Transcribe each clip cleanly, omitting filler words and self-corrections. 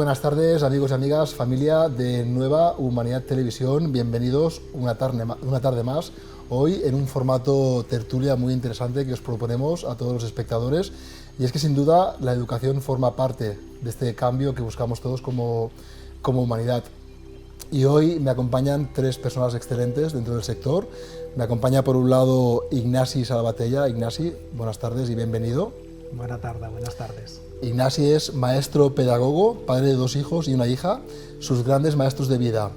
buenas tardes, amigos y amigas, familia de Nueva Humanidad Televisión. Bienvenidos una tarde más, hoy en un formato tertulia muy interesante que os proponemos a todos los espectadores. Y es que sin duda la educación forma parte de este cambio que buscamos todos como humanidad. Y hoy me acompañan tres personas excelentes dentro del sector. Me acompaña por un lado Ignasi Salvatella. Ignasi, buenas tardes y bienvenido. Buenas tardes. Ignasi es maestro pedagogo, padre de 2 hijos y una hija, sus grandes maestros de vida.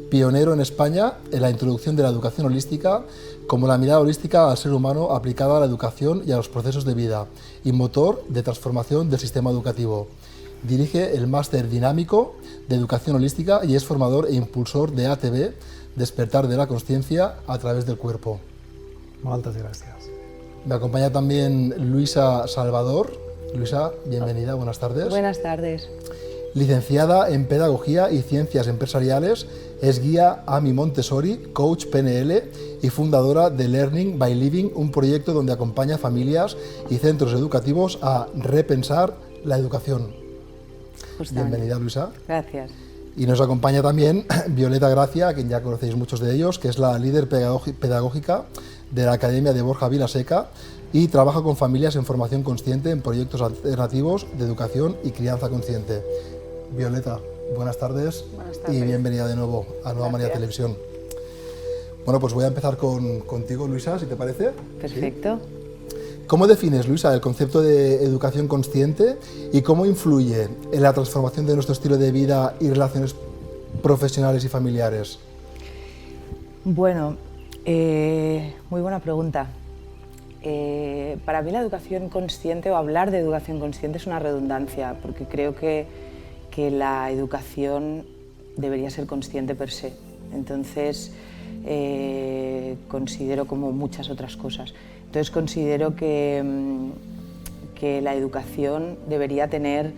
Pionero en España en la introducción de la educación holística como la mirada holística al ser humano aplicada a la educación y a los procesos de vida y motor de transformación del sistema educativo. Dirige el máster dinámico de educación holística y es formador e impulsor de ATV, Despertar de la Consciencia a través del cuerpo. Muchas gracias. Me acompaña también Luisa Salvador. Luisa, bienvenida, buenas tardes. Buenas tardes. Licenciada en Pedagogía y Ciencias Empresariales, es guía AMI Montessori, coach PNL y fundadora de Learning by Living, un proyecto donde acompaña familias y centros educativos a repensar la educación. Justamente. Bienvenida, Luisa. Gracias. Y nos acompaña también Violeta Gracia, a quien ya conocéis muchos de ellos, que es la líder pedagógica de la Academia de Borja Vilaseca y trabaja con familias en formación consciente en proyectos alternativos de educación y crianza consciente. Violeta, buenas tardes, y bienvenida de nuevo a Nueva Humanidad Televisión. Bueno, pues voy a empezar contigo, Luisa, si te parece. Perfecto. ¿Sí? ¿Cómo defines, Luisa, el concepto de educación consciente y cómo influye en la transformación de nuestro estilo de vida y relaciones profesionales y familiares? Bueno, muy buena pregunta. Para mí la educación consciente o hablar de educación consciente es una redundancia, porque creo que la educación debería ser consciente per se. Entonces, considero como muchas otras cosas. Entonces considero que la educación debería tener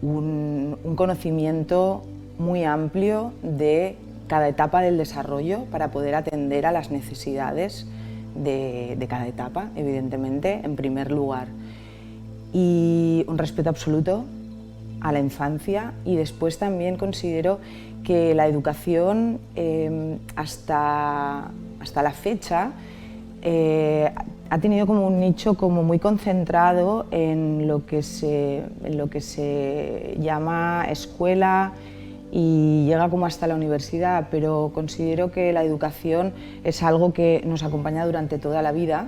un conocimiento muy amplio de cada etapa del desarrollo para poder atender a las necesidades de cada etapa, evidentemente, en primer lugar. Y un respeto absoluto a la infancia, y después también considero que la educación hasta la fecha ha tenido como un nicho como muy concentrado en lo que se llama escuela y llega como hasta la universidad, pero considero que la educación es algo que nos acompaña durante toda la vida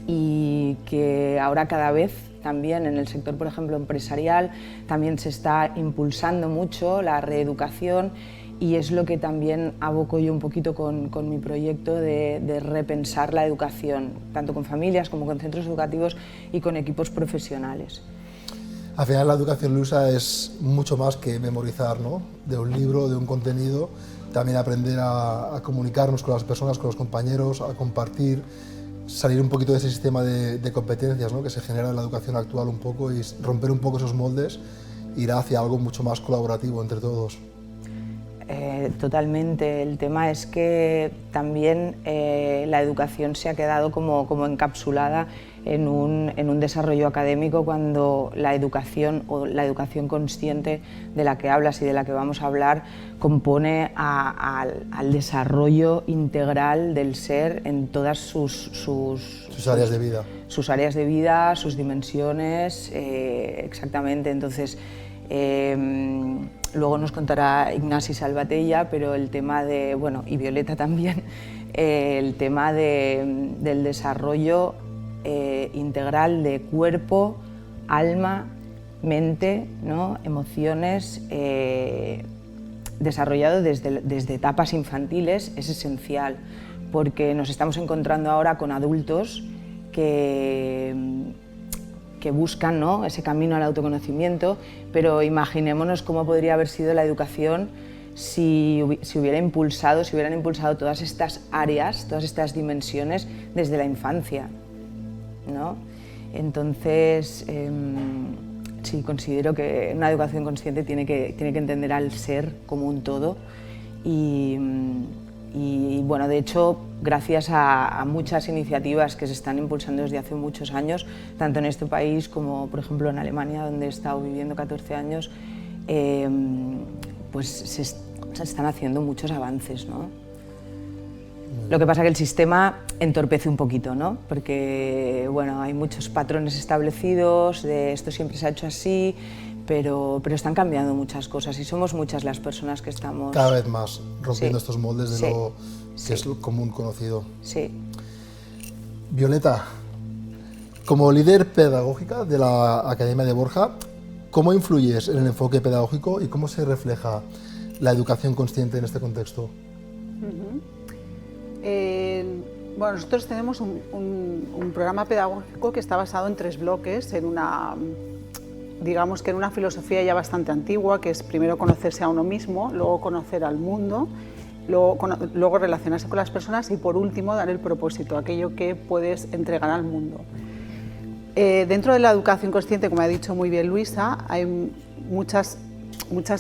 y que ahora cada vez también en el sector, por ejemplo, empresarial, también se está impulsando mucho la reeducación, y es lo que también aboco yo un poquito con mi proyecto de repensar la educación, tanto con familias como con centros educativos y con equipos profesionales. Al final la educación, Luisa, es mucho más que memorizar, ¿no? De un libro, de un contenido, también aprender a comunicarnos con las personas, con los compañeros, a compartir, salir un poquito de ese sistema de competencias, ¿no? Que se genera en la educación actual un poco, y romper un poco esos moldes, ir hacia algo mucho más colaborativo entre todos. Totalmente. El tema es que también la educación se ha quedado como encapsulada en un desarrollo académico, cuando la educación o la educación consciente de la que hablas y de la que vamos a hablar compone al desarrollo integral del ser en todas sus áreas de vida. Sus áreas de vida, sus dimensiones, exactamente. Entonces, luego nos contará Ignasi Salvatella, pero el tema de, bueno, y Violeta también, el tema del desarrollo integral de cuerpo, alma, mente, ¿no? Emociones, desarrollado desde etapas infantiles, es esencial, porque nos estamos encontrando ahora con adultos que buscan, ¿no?, ese camino al autoconocimiento, pero imaginémonos cómo podría haber sido la educación si hubieran impulsado todas estas áreas, todas estas dimensiones desde la infancia, ¿no? Entonces, sí, considero que una educación consciente tiene que entender al ser como un todo, y bueno, de hecho, gracias a muchas iniciativas que se están impulsando desde hace muchos años, tanto en este país como, por ejemplo, en Alemania, donde he estado viviendo 14 años, pues se están haciendo muchos avances, ¿no? Lo que pasa es que el sistema entorpece un poquito, ¿no? Porque bueno, hay muchos patrones establecidos, de esto siempre se ha hecho así, pero están cambiando muchas cosas y somos muchas las personas que estamos... Cada vez más rompiendo Sí. estos moldes de Sí. lo que es lo común conocido. Sí. Violeta, como líder pedagógica de la Academia de Borja, ¿cómo influyes en el enfoque pedagógico y cómo se refleja la educación consciente en este contexto? Bueno, nosotros tenemos un programa pedagógico que está basado en 3 bloques, digamos que en una filosofía ya bastante antigua, que es primero conocerse a uno mismo, luego conocer al mundo, luego relacionarse con las personas y por último dar el propósito, aquello que puedes entregar al mundo. Dentro de la educación consciente, como ha dicho muy bien Luisa, hay muchas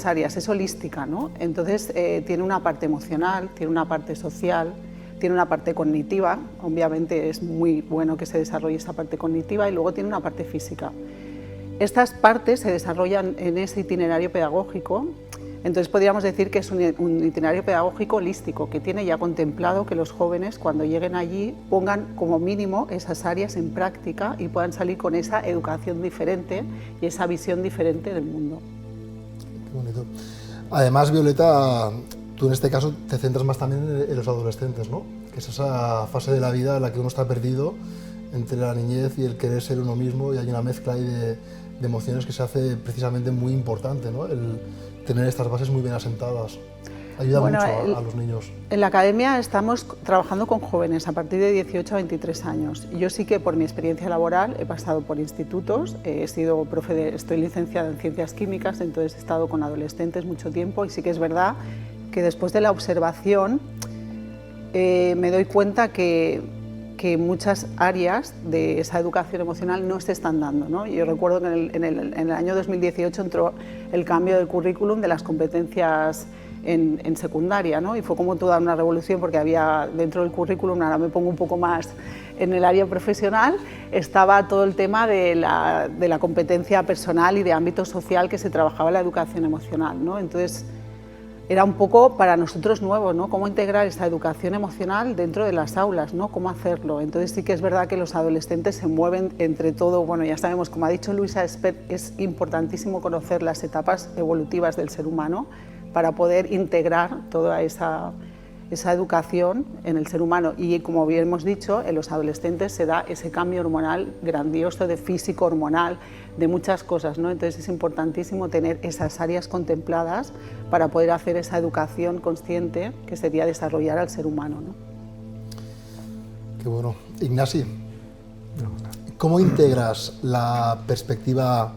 áreas, es holística, ¿no? Entonces tiene una parte emocional, tiene una parte social, tiene una parte cognitiva, obviamente es muy bueno que se desarrolle esta parte cognitiva, y luego tiene una parte física. Estas partes se desarrollan en ese itinerario pedagógico, entonces podríamos decir que es un itinerario pedagógico holístico, que tiene ya contemplado que los jóvenes cuando lleguen allí pongan como mínimo esas áreas en práctica y puedan salir con esa educación diferente y esa visión diferente del mundo. Qué bonito. Además, Violeta, tú en este caso te centras más también en los adolescentes, ¿no? Que es esa fase de la vida en la que uno está perdido entre la niñez y el querer ser uno mismo, y hay una mezcla ahí de emociones que se hace precisamente muy importante, ¿no? El tener estas bases muy bien asentadas. Ayuda mucho a los niños. En la academia estamos trabajando con jóvenes a partir de 18 a 23 años. Yo sí que por mi experiencia laboral he pasado por institutos, estoy licenciada en Ciencias Químicas, entonces he estado con adolescentes mucho tiempo, y sí que es verdad que después de la observación me doy cuenta que muchas áreas de esa educación emocional no se están dando, ¿no? Yo recuerdo que en el año 2018 entró el cambio del currículum de las competencias en secundaria, ¿no? Y fue como toda una revolución, porque había dentro del currículum, ahora me pongo un poco más en el área profesional, estaba todo el tema de la competencia personal y de ámbito social que se trabajaba en la educación emocional, ¿no? Entonces era un poco para nosotros nuevo, ¿no? Cómo integrar esta educación emocional dentro de las aulas, ¿no? Cómo hacerlo. Entonces sí que es verdad que los adolescentes se mueven entre todo. Bueno, ya sabemos, como ha dicho Luisa, es importantísimo conocer las etapas evolutivas del ser humano para poder integrar toda esa educación en el ser humano. Y como bien hemos dicho, en los adolescentes se da ese cambio hormonal grandioso, de físico hormonal, de muchas cosas, ¿no? Entonces es importantísimo tener esas áreas contempladas para poder hacer esa educación consciente, que sería desarrollar al ser humano, ¿no? Qué bueno. Ignasi, ¿cómo integras la perspectiva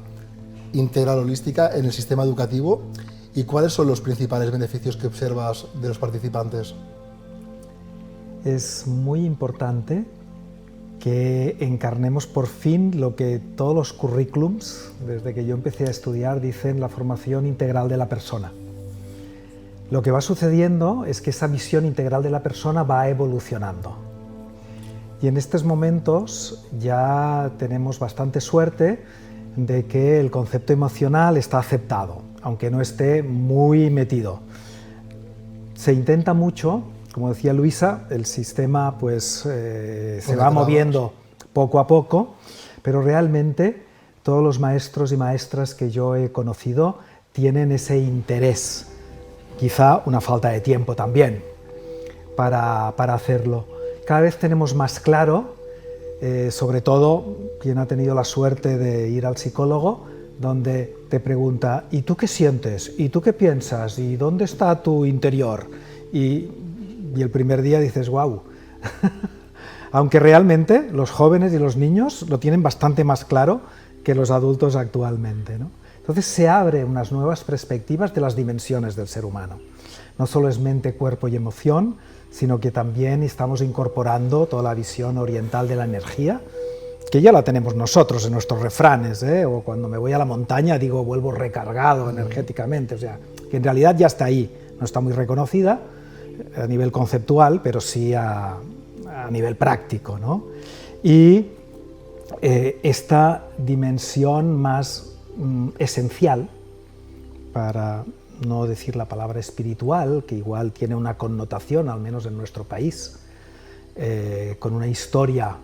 integral holística en el sistema educativo y cuáles son los principales beneficios que observas de los participantes? Es muy importante que encarnemos por fin lo que todos los currículums, desde que yo empecé a estudiar, dicen la formación integral de la persona. Lo que va sucediendo es que esa visión integral de la persona va evolucionando. Y en estos momentos ya tenemos bastante suerte de que el concepto emocional está aceptado, aunque no esté muy metido. Se intenta mucho, como decía Luisa, el sistema pues, se va moviendo poco a poco, pero realmente todos los maestros y maestras que yo he conocido tienen ese interés, quizá una falta de tiempo también para hacerlo. Cada vez tenemos más claro, sobre todo quien ha tenido la suerte de ir al psicólogo, donde te pregunta, ¿y tú qué sientes? ¿Y tú qué piensas? ¿Y dónde está tu interior? Y el primer día dices, wow. Aunque realmente los jóvenes y los niños lo tienen bastante más claro que los adultos actualmente, ¿no? Entonces se abren unas nuevas perspectivas de las dimensiones del ser humano. No solo es mente, cuerpo y emoción, sino que también estamos incorporando toda la visión oriental de la energía, que ya la tenemos nosotros en nuestros refranes, o cuando me voy a la montaña digo vuelvo recargado energéticamente, o sea, que en realidad ya está ahí, no está muy reconocida, a nivel conceptual, pero sí a nivel práctico, ¿no? Y esta dimensión más esencial, para no decir la palabra espiritual, que igual tiene una connotación, al menos en nuestro país, con una historia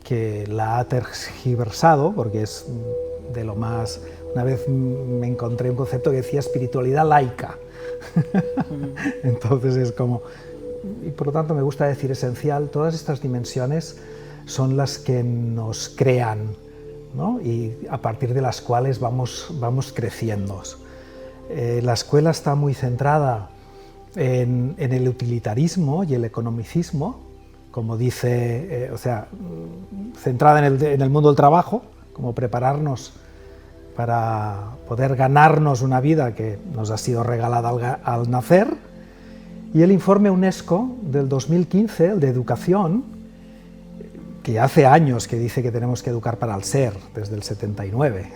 que la ha tergiversado, porque es de lo más... Una vez me encontré un concepto que decía espiritualidad laica. Entonces es como... Y por lo tanto me gusta decir esencial. Todas estas dimensiones son las que nos crean, ¿no? Y a partir de las cuales vamos creciendo. La escuela está muy centrada en el utilitarismo y el economicismo, como dice, centrada en el mundo del trabajo, como prepararnos para poder ganarnos una vida que nos ha sido regalada al nacer. Y el informe UNESCO del 2015, el de educación, que hace años que dice que tenemos que educar para el ser, desde el 79.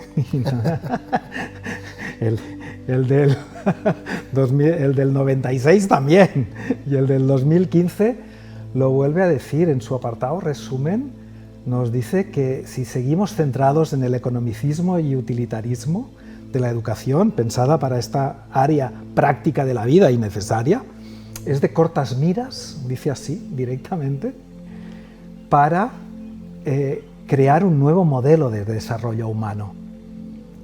el del 96 también, y el del 2015 lo vuelve a decir en su apartado resumen. Nos dice que si seguimos centrados en el economicismo y utilitarismo de la educación, pensada para esta área práctica de la vida y necesaria, es de cortas miras, dice así directamente, para crear un nuevo modelo de desarrollo humano.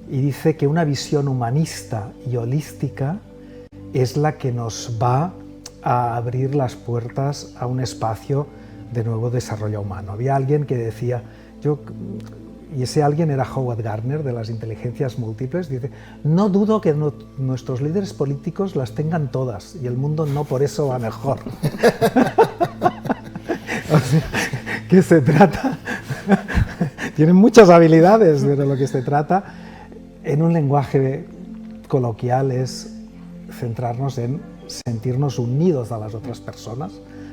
Y dice que una visión humanista y holística es la que nos va a abrir las puertas a un espacio de nuevo desarrollo humano. Había alguien que decía, y ese alguien era Howard Gardner, de las inteligencias múltiples, dice, no dudo que nuestros líderes políticos las tengan todas y el mundo no por eso va mejor. O sea, que se trata, tienen muchas habilidades, pero lo que se trata en un lenguaje coloquial es centrarnos en sentirnos unidos a las otras personas,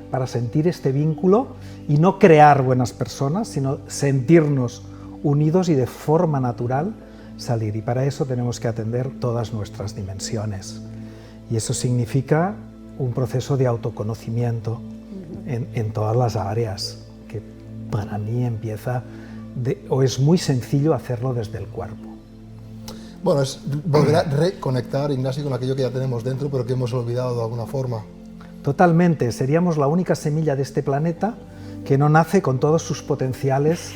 para sentir este vínculo y no crear buenas personas, sino sentirnos unidos y de forma natural salir. Y para eso tenemos que atender todas nuestras dimensiones. Y eso significa un proceso de autoconocimiento en todas las áreas, que para mí empieza, o es muy sencillo hacerlo desde el cuerpo. Bueno, es volver a reconectar, Ignasi, con aquello que ya tenemos dentro, pero que hemos olvidado de alguna forma. Totalmente, seríamos la única semilla de este planeta que no nace con todos sus potenciales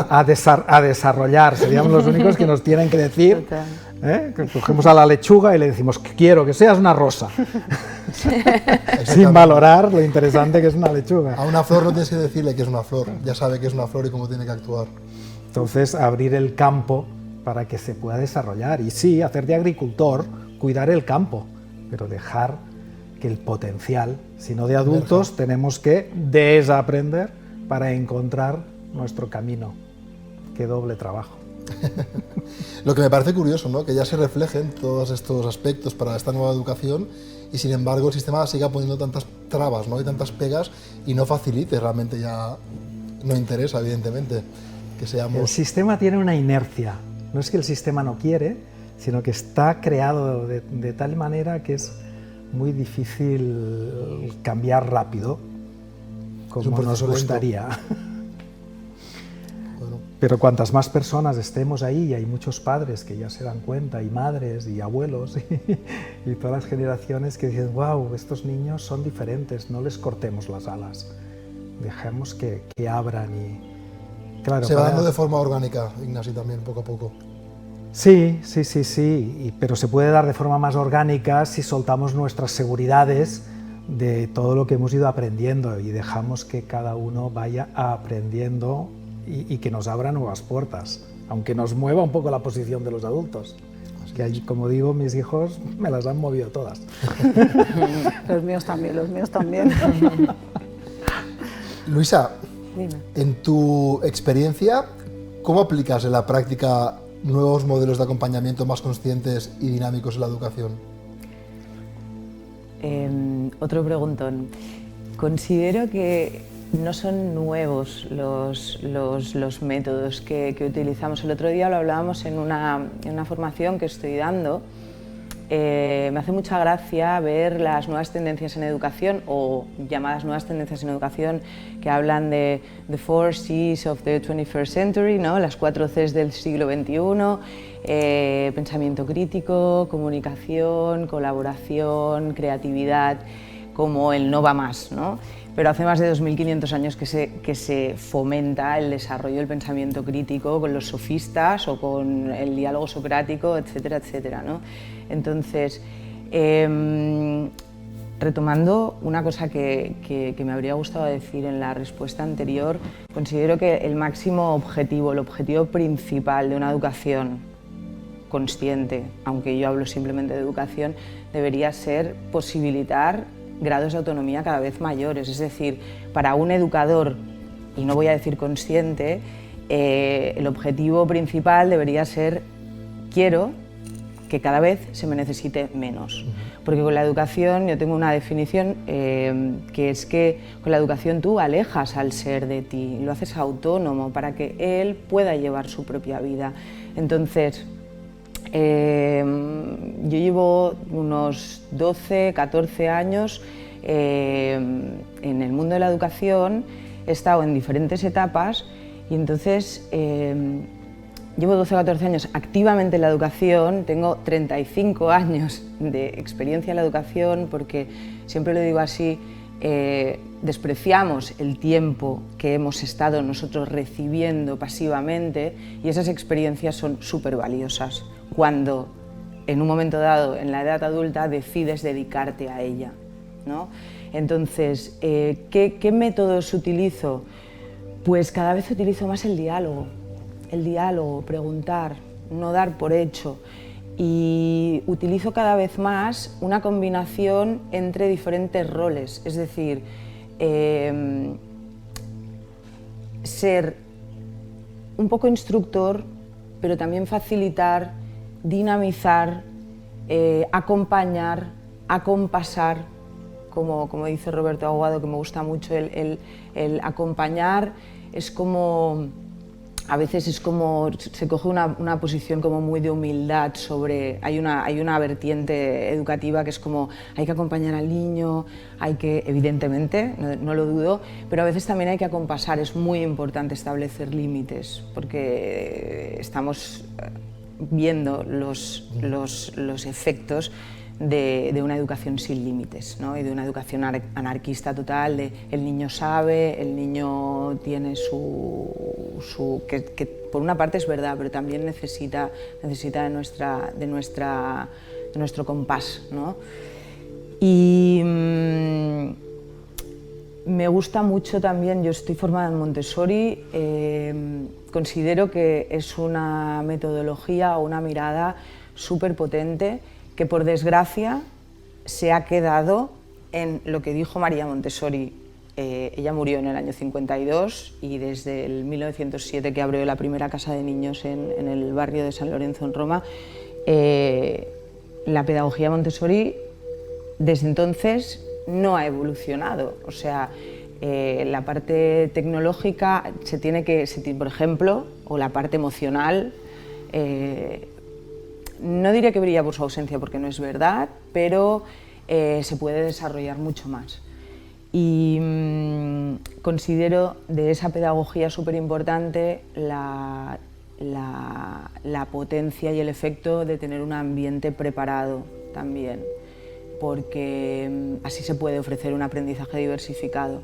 a desarrollar. Seríamos los únicos que nos tienen que decir, que cogemos a la lechuga y le decimos que quiero que seas una rosa, sin valorar lo interesante que es una lechuga. A una flor no tienes que decirle que es una flor, ya sabe que es una flor y cómo tiene que actuar. Entonces, abrir el campo para que se pueda desarrollar. Y sí, hacer de agricultor, cuidar el campo, pero dejar que el potencial, si no de adultos, tenemos que desaprender para encontrar nuestro camino. Qué doble trabajo. Lo que me parece curioso, ¿no? Que ya se reflejen todos estos aspectos para esta nueva educación y sin embargo el sistema siga poniendo tantas trabas, ¿no? Y tantas pegas y no facilite, realmente ya no interesa, evidentemente, que seamos... El sistema tiene una inercia, no es que el sistema no quiere, sino que está creado de tal manera que es muy difícil cambiar rápido, como nos gustaría. Bueno. Pero cuantas más personas estemos ahí, y hay muchos padres que ya se dan cuenta, y madres, y abuelos, y todas las generaciones que dicen, wow, estos niños son diferentes, no les cortemos las alas, dejemos que abran y... Claro, se va dando de forma orgánica, Ignasi, también, poco a poco. Sí, pero se puede dar de forma más orgánica si soltamos nuestras seguridades de todo lo que hemos ido aprendiendo y dejamos que cada uno vaya aprendiendo y que nos abra nuevas puertas, aunque nos mueva un poco la posición de los adultos. Que allí, como digo, mis hijos me las han movido todas. Los míos también. Luisa, Dime. en tu experiencia, ¿cómo aplicas en la práctica nuevos modelos de acompañamiento más conscientes y dinámicos en la educación? Otro preguntón. Considero que no son nuevos los métodos que utilizamos. El otro día lo hablábamos en una formación que estoy dando me hace mucha gracia ver las nuevas tendencias en educación, o llamadas nuevas tendencias en educación, que hablan de the 4 C's of the 21st century, ¿no? Las 4 C's del siglo XXI, pensamiento crítico, comunicación, colaboración, creatividad, como el no va más, ¿no? Pero hace más de 2500 años que se fomenta el desarrollo del pensamiento crítico con los sofistas o con el diálogo socrático, etcétera, etcétera, ¿no? Entonces, retomando una cosa que me habría gustado decir en la respuesta anterior, considero que el máximo objetivo, el objetivo principal de una educación consciente, aunque yo hablo simplemente de educación, debería ser posibilitar grados de autonomía cada vez mayores. Es decir, para un educador, y no voy a decir consciente, el objetivo principal debería ser: quiero que cada vez se me necesite menos. Porque con la educación, yo tengo una definición que es que con la educación tú alejas al ser de ti, lo haces autónomo para que él pueda llevar su propia vida. Entonces, yo llevo unos 12, 14 años en el mundo de la educación, he estado en diferentes etapas y entonces llevo 12 o 14 años activamente en la educación, tengo 35 años de experiencia en la educación, porque siempre lo digo así, despreciamos el tiempo que hemos estado nosotros recibiendo pasivamente, y esas experiencias son súper valiosas cuando en un momento dado, en la edad adulta, decides dedicarte a ella, ¿no? Entonces, ¿qué métodos utilizo? Pues cada vez utilizo más el diálogo, preguntar, no dar por hecho, y utilizo cada vez más una combinación entre diferentes roles, es decir, ser un poco instructor, pero también facilitar, dinamizar, acompañar, acompasar, como dice Roberto Aguado, que me gusta mucho, el acompañar es como, a veces es como, se coge una posición como muy de humildad sobre, hay una vertiente educativa que es como, hay que acompañar al niño, hay que, evidentemente, no lo dudo, pero a veces también hay que acompasar, es muy importante establecer límites, porque estamos viendo los efectos de una educación sin límites, ¿no? Y de una educación anarquista total, de el niño sabe, el niño tiene que por una parte es verdad, pero también necesita de nuestro compás, ¿no? Y me gusta mucho también, yo estoy formada en Montessori, considero que es una metodología o una mirada súper potente, que por desgracia se ha quedado en lo que dijo María Montessori. Ella murió en el año 52 y desde el 1907, que abrió la primera casa de niños en el barrio de San Lorenzo, en Roma, la pedagogía Montessori desde entonces no ha evolucionado. O sea, la parte tecnológica por ejemplo, o la parte emocional, no diría que brilla por su ausencia, porque no es verdad, pero se puede desarrollar mucho más. Y considero de esa pedagogía súper importante la potencia y el efecto de tener un ambiente preparado también, porque así se puede ofrecer un aprendizaje diversificado.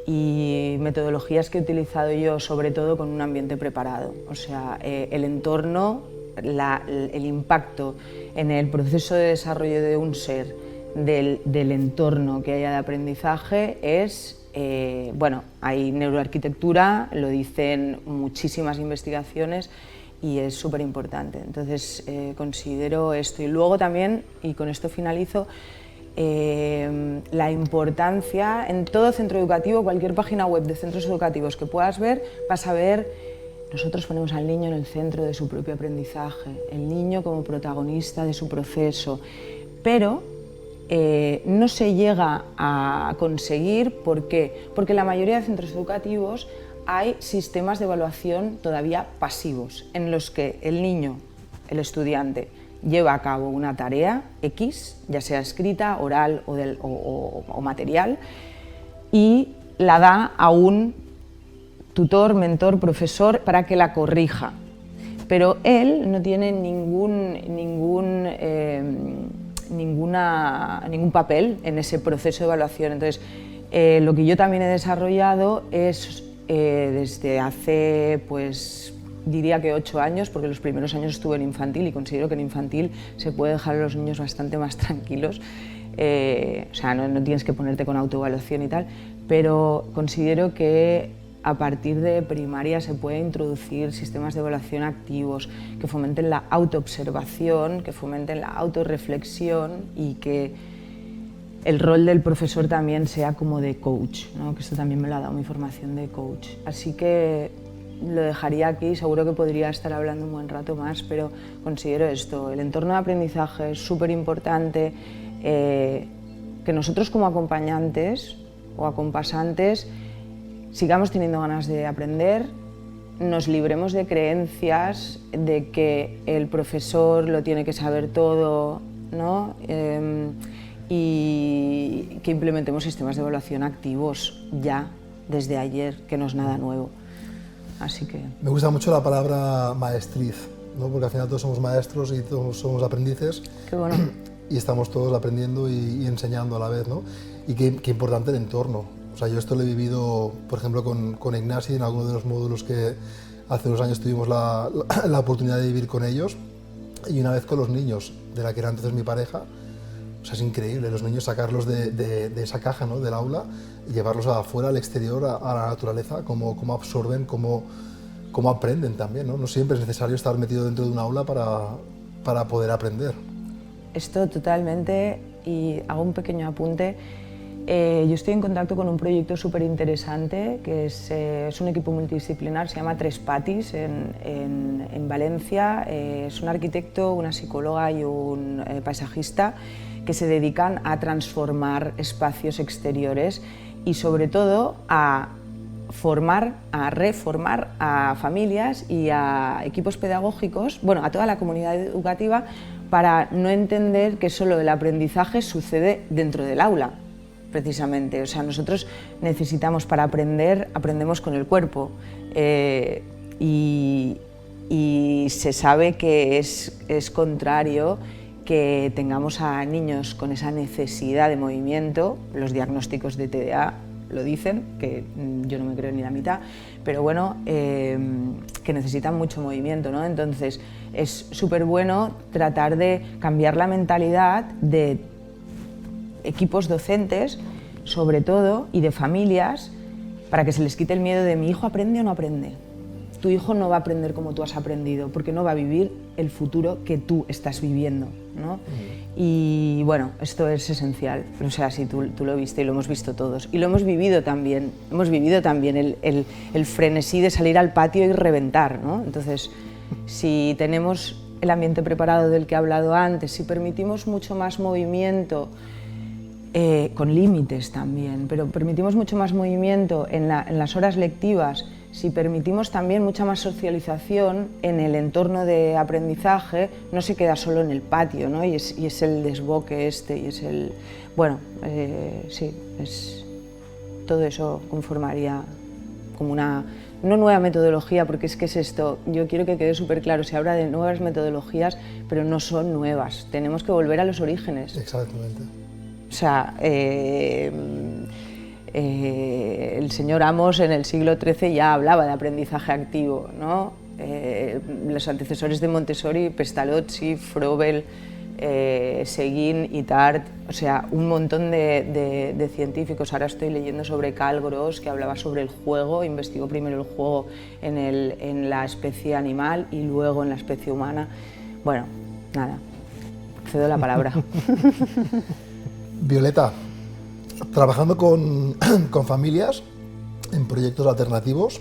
Y metodologías que he utilizado yo, sobre todo con un ambiente preparado, o sea, el entorno, el impacto en el proceso de desarrollo de un ser del entorno que haya de aprendizaje es, bueno, hay neuroarquitectura, lo dicen muchísimas investigaciones y es súper importante. Entonces considero esto, y luego también, y con esto finalizo, la importancia en todo centro educativo, cualquier página web de centros educativos que puedas ver, vas a ver. Nosotros ponemos al niño en el centro de su propio aprendizaje, el niño como protagonista de su proceso, pero no se llega a conseguir. ¿Por qué? Porque en la mayoría de centros educativos hay sistemas de evaluación todavía pasivos, en los que el niño, el estudiante, lleva a cabo una tarea X, ya sea escrita, oral o material, y la da a un tutor, mentor, profesor para que la corrija. Pero él no tiene ningún papel en ese proceso de evaluación. Entonces, lo que yo también he desarrollado es desde hace, pues, diría que 8 años, porque los primeros años estuve en infantil y considero que en infantil se puede dejar a los niños bastante más tranquilos. O sea, no tienes que ponerte con autoevaluación y tal, pero considero que a partir de primaria se puede introducir sistemas de evaluación activos que fomenten la autoobservación, que fomenten la autorreflexión y que el rol del profesor también sea como de coach, ¿no? Que esto también me lo ha dado mi formación de coach. Así que lo dejaría aquí, seguro que podría estar hablando un buen rato más, pero considero esto, el entorno de aprendizaje es súper importante, que nosotros como acompañantes o acompasantes sigamos teniendo ganas de aprender, nos libremos de creencias de que el profesor lo tiene que saber todo, ¿no? Y que implementemos sistemas de evaluación activos ya, desde ayer, que no es nada nuevo. Así que... Me gusta mucho la palabra maestriz, ¿no? Porque al final todos somos maestros y todos somos aprendices. Qué bueno. Y estamos todos aprendiendo y enseñando a la vez, ¿no? Y qué importante el entorno. O sea, yo esto lo he vivido, por ejemplo, con Ignasi en alguno de los módulos que hace unos años tuvimos la oportunidad de vivir con ellos, y una vez con los niños, de la que era entonces mi pareja. O sea, es increíble, los niños sacarlos de esa caja, ¿no? Del aula y llevarlos afuera, al exterior, a la naturaleza, cómo absorben, cómo aprenden también, ¿no? No siempre es necesario estar metido dentro de un aula para poder aprender. Esto totalmente, y hago un pequeño apunte. Yo estoy en contacto con un proyecto súper interesante, que es un equipo multidisciplinar, se llama Tres Patis, en Valencia. Es un arquitecto, una psicóloga y un paisajista que se dedican a transformar espacios exteriores y sobre todo a reformar a familias y a equipos pedagógicos, bueno, a toda la comunidad educativa, para no entender que solo el aprendizaje sucede dentro del aula, precisamente. O sea, nosotros necesitamos, para aprender, aprendemos con el cuerpo, y se sabe que es contrario que tengamos a niños con esa necesidad de movimiento. Los diagnósticos de TDA lo dicen, que yo no me creo ni la mitad, pero bueno, que necesitan mucho movimiento, ¿no? Entonces es súper bueno tratar de cambiar la mentalidad de equipos docentes, sobre todo, y de familias, para que se les quite el miedo de mi hijo aprende o no aprende. Tu hijo no va a aprender como tú has aprendido, porque no va a vivir el futuro que tú estás viviendo, ¿no? Y bueno, esto es esencial. O sea, si tú lo viste y lo hemos visto todos. Y lo hemos vivido también. Hemos vivido también el frenesí de salir al patio y reventar, ¿no? Entonces, si tenemos el ambiente preparado del que he hablado antes, si permitimos mucho más movimiento, con límites también, pero permitimos mucho más movimiento en las horas lectivas, si permitimos también mucha más socialización en el entorno de aprendizaje, no se queda solo en el patio, ¿no? y es el desboque y es el... Bueno, sí, todo eso conformaría como una... No nueva metodología, porque es que es esto, yo quiero que quede súper claro, se habla de nuevas metodologías, pero no son nuevas, tenemos que volver a los orígenes. Exactamente. O sea, el señor Amos en el siglo XIII ya hablaba de aprendizaje activo, ¿no? Los antecesores de Montessori, Pestalozzi, Froebel, Seguin, Itard, o sea, un montón de científicos. Ahora estoy leyendo sobre Karl Gross, que hablaba sobre el juego, investigó primero el juego en la especie animal y luego en la especie humana. Bueno, nada, cedo la palabra. Violeta, trabajando con familias en proyectos alternativos,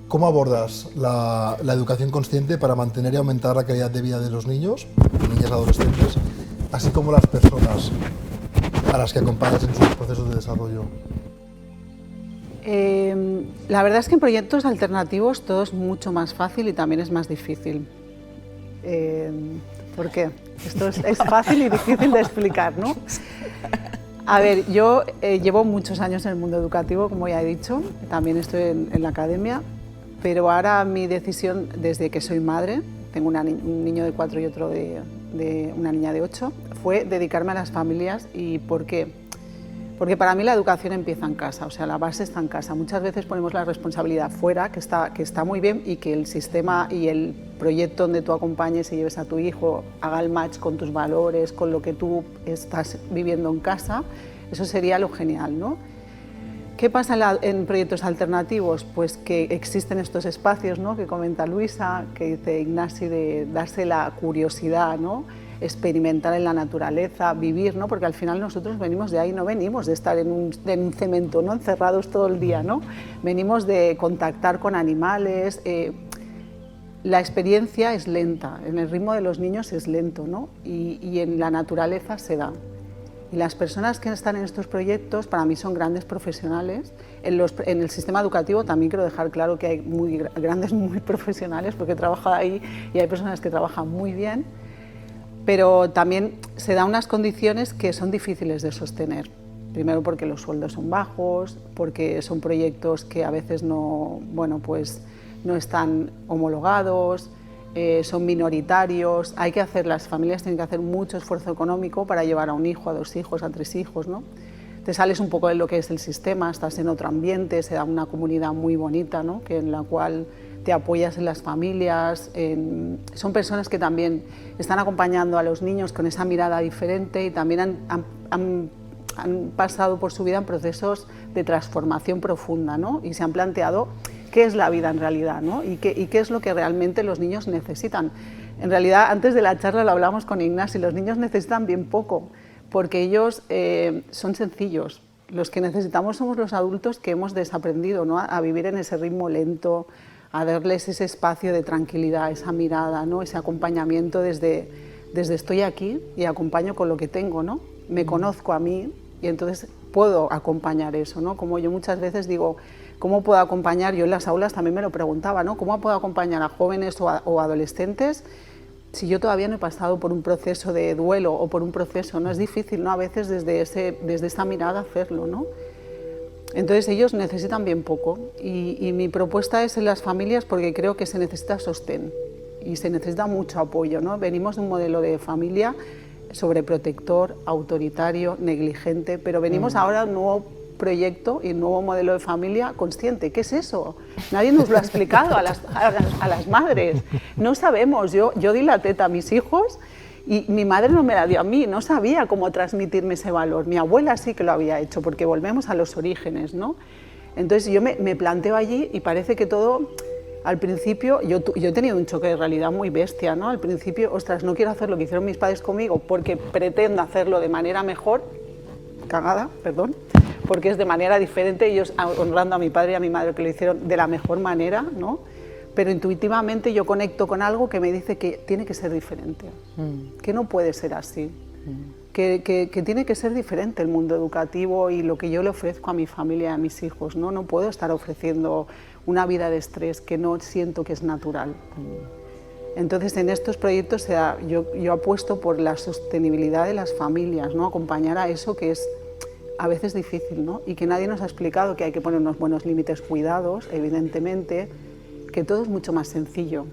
¿cómo abordas la educación consciente para mantener y aumentar la calidad de vida de los niños, niñas adolescentes, así como las personas a las que acompañas en sus procesos de desarrollo? La verdad es que en proyectos alternativos todo es mucho más fácil y también es más difícil. Te ¿Por qué? Esto es fácil y difícil de explicar, ¿no? A ver, yo llevo muchos años en el mundo educativo, como ya he dicho, también estoy en la academia, pero ahora mi decisión, desde que soy madre, tengo un niño de 4 y otro de una niña de 8, fue dedicarme a las familias. ¿Y por qué? Porque para mí la educación empieza en casa, o sea, la base está en casa. Muchas veces ponemos la responsabilidad fuera, que está muy bien, y que el sistema y el proyecto donde tú acompañes y lleves a tu hijo haga el match con tus valores, con lo que tú estás viviendo en casa, eso sería lo genial, ¿no? ¿Qué pasa en proyectos alternativos? Pues que existen estos espacios, ¿no?, que comenta Luisa, que dice Ignasi, de darse la curiosidad, ¿no?, experimentar en la naturaleza, vivir, ¿no?, porque al final nosotros venimos de ahí, no venimos de estar en un cemento, ¿no?, encerrados todo el día, ¿no? Venimos de contactar con animales. La experiencia es lenta, en el ritmo de los niños es lento, ¿no?, y en la naturaleza se da. Y las personas que están en estos proyectos para mí son grandes profesionales. En el sistema educativo también quiero dejar claro que hay grandes muy profesionales, porque he trabajado ahí y hay personas que trabajan muy bien, pero también se dan unas condiciones que son difíciles de sostener. Primero porque los sueldos son bajos, porque son proyectos que a veces no están homologados, son minoritarios, las familias tienen que hacer mucho esfuerzo económico para llevar a un hijo, a 2 hijos, a 3 hijos, ¿no? Te sales un poco de lo que es el sistema, estás en otro ambiente, se da una comunidad muy bonita, ¿no?, en la cual te apoyas en las familias, son personas que también están acompañando a los niños con esa mirada diferente y también han pasado por su vida en procesos de transformación profunda, ¿no?, y se han planteado qué es la vida en realidad, ¿no?, y qué es lo que realmente los niños necesitan. En realidad, antes de la charla lo hablamos con Ignasi, los niños necesitan bien poco, porque ellos son sencillos. Los que necesitamos somos los adultos que hemos desaprendido, ¿no?, a vivir en ese ritmo lento, a darles ese espacio de tranquilidad, esa mirada, ¿no?, ese acompañamiento desde estoy aquí y acompaño con lo que tengo, ¿no? Me conozco a mí y entonces puedo acompañar eso, ¿no? Como yo muchas veces digo, ¿cómo puedo acompañar? Yo en las aulas también me lo preguntaba, ¿no? ¿Cómo puedo acompañar a jóvenes o adolescentes si yo todavía no he pasado por un proceso de duelo o por un proceso? No es difícil, ¿no?, a veces desde esa mirada hacerlo, ¿no? Entonces ellos necesitan bien poco y mi propuesta es en las familias, porque creo que se necesita sostén y se necesita mucho apoyo, ¿no? Venimos de un modelo de familia sobreprotector, autoritario, negligente, pero venimos ahora a un nuevo proyecto y un nuevo modelo de familia consciente. ¿Qué es eso? Nadie nos lo ha explicado a las madres. No sabemos. Yo di la teta a mis hijos y mi madre no me la dio a mí, no sabía cómo transmitirme ese valor. Mi abuela sí que lo había hecho, porque volvemos a los orígenes, ¿no? Entonces yo me planteo allí y parece que todo, al principio, yo he tenido un choque de realidad muy bestia, ¿no? Al principio, ostras, no quiero hacer lo que hicieron mis padres conmigo porque pretendo hacerlo de manera mejor, cagada, perdón, porque es de manera diferente, ellos honrando a mi padre y a mi madre que lo hicieron de la mejor manera, ¿no? Pero intuitivamente yo conecto con algo que me dice que tiene que ser diferente, que no puede ser así, que tiene que ser diferente el mundo educativo y lo que yo le ofrezco a mi familia y a mis hijos, ¿no? No puedo estar ofreciendo una vida de estrés que no siento que es natural. Entonces, en estos proyectos yo apuesto por la sostenibilidad de las familias, ¿no? Acompañar a eso que es a veces difícil, ¿no? Y que nadie nos ha explicado que hay que poner unos buenos límites cuidados, evidentemente, que todo es mucho más sencillo,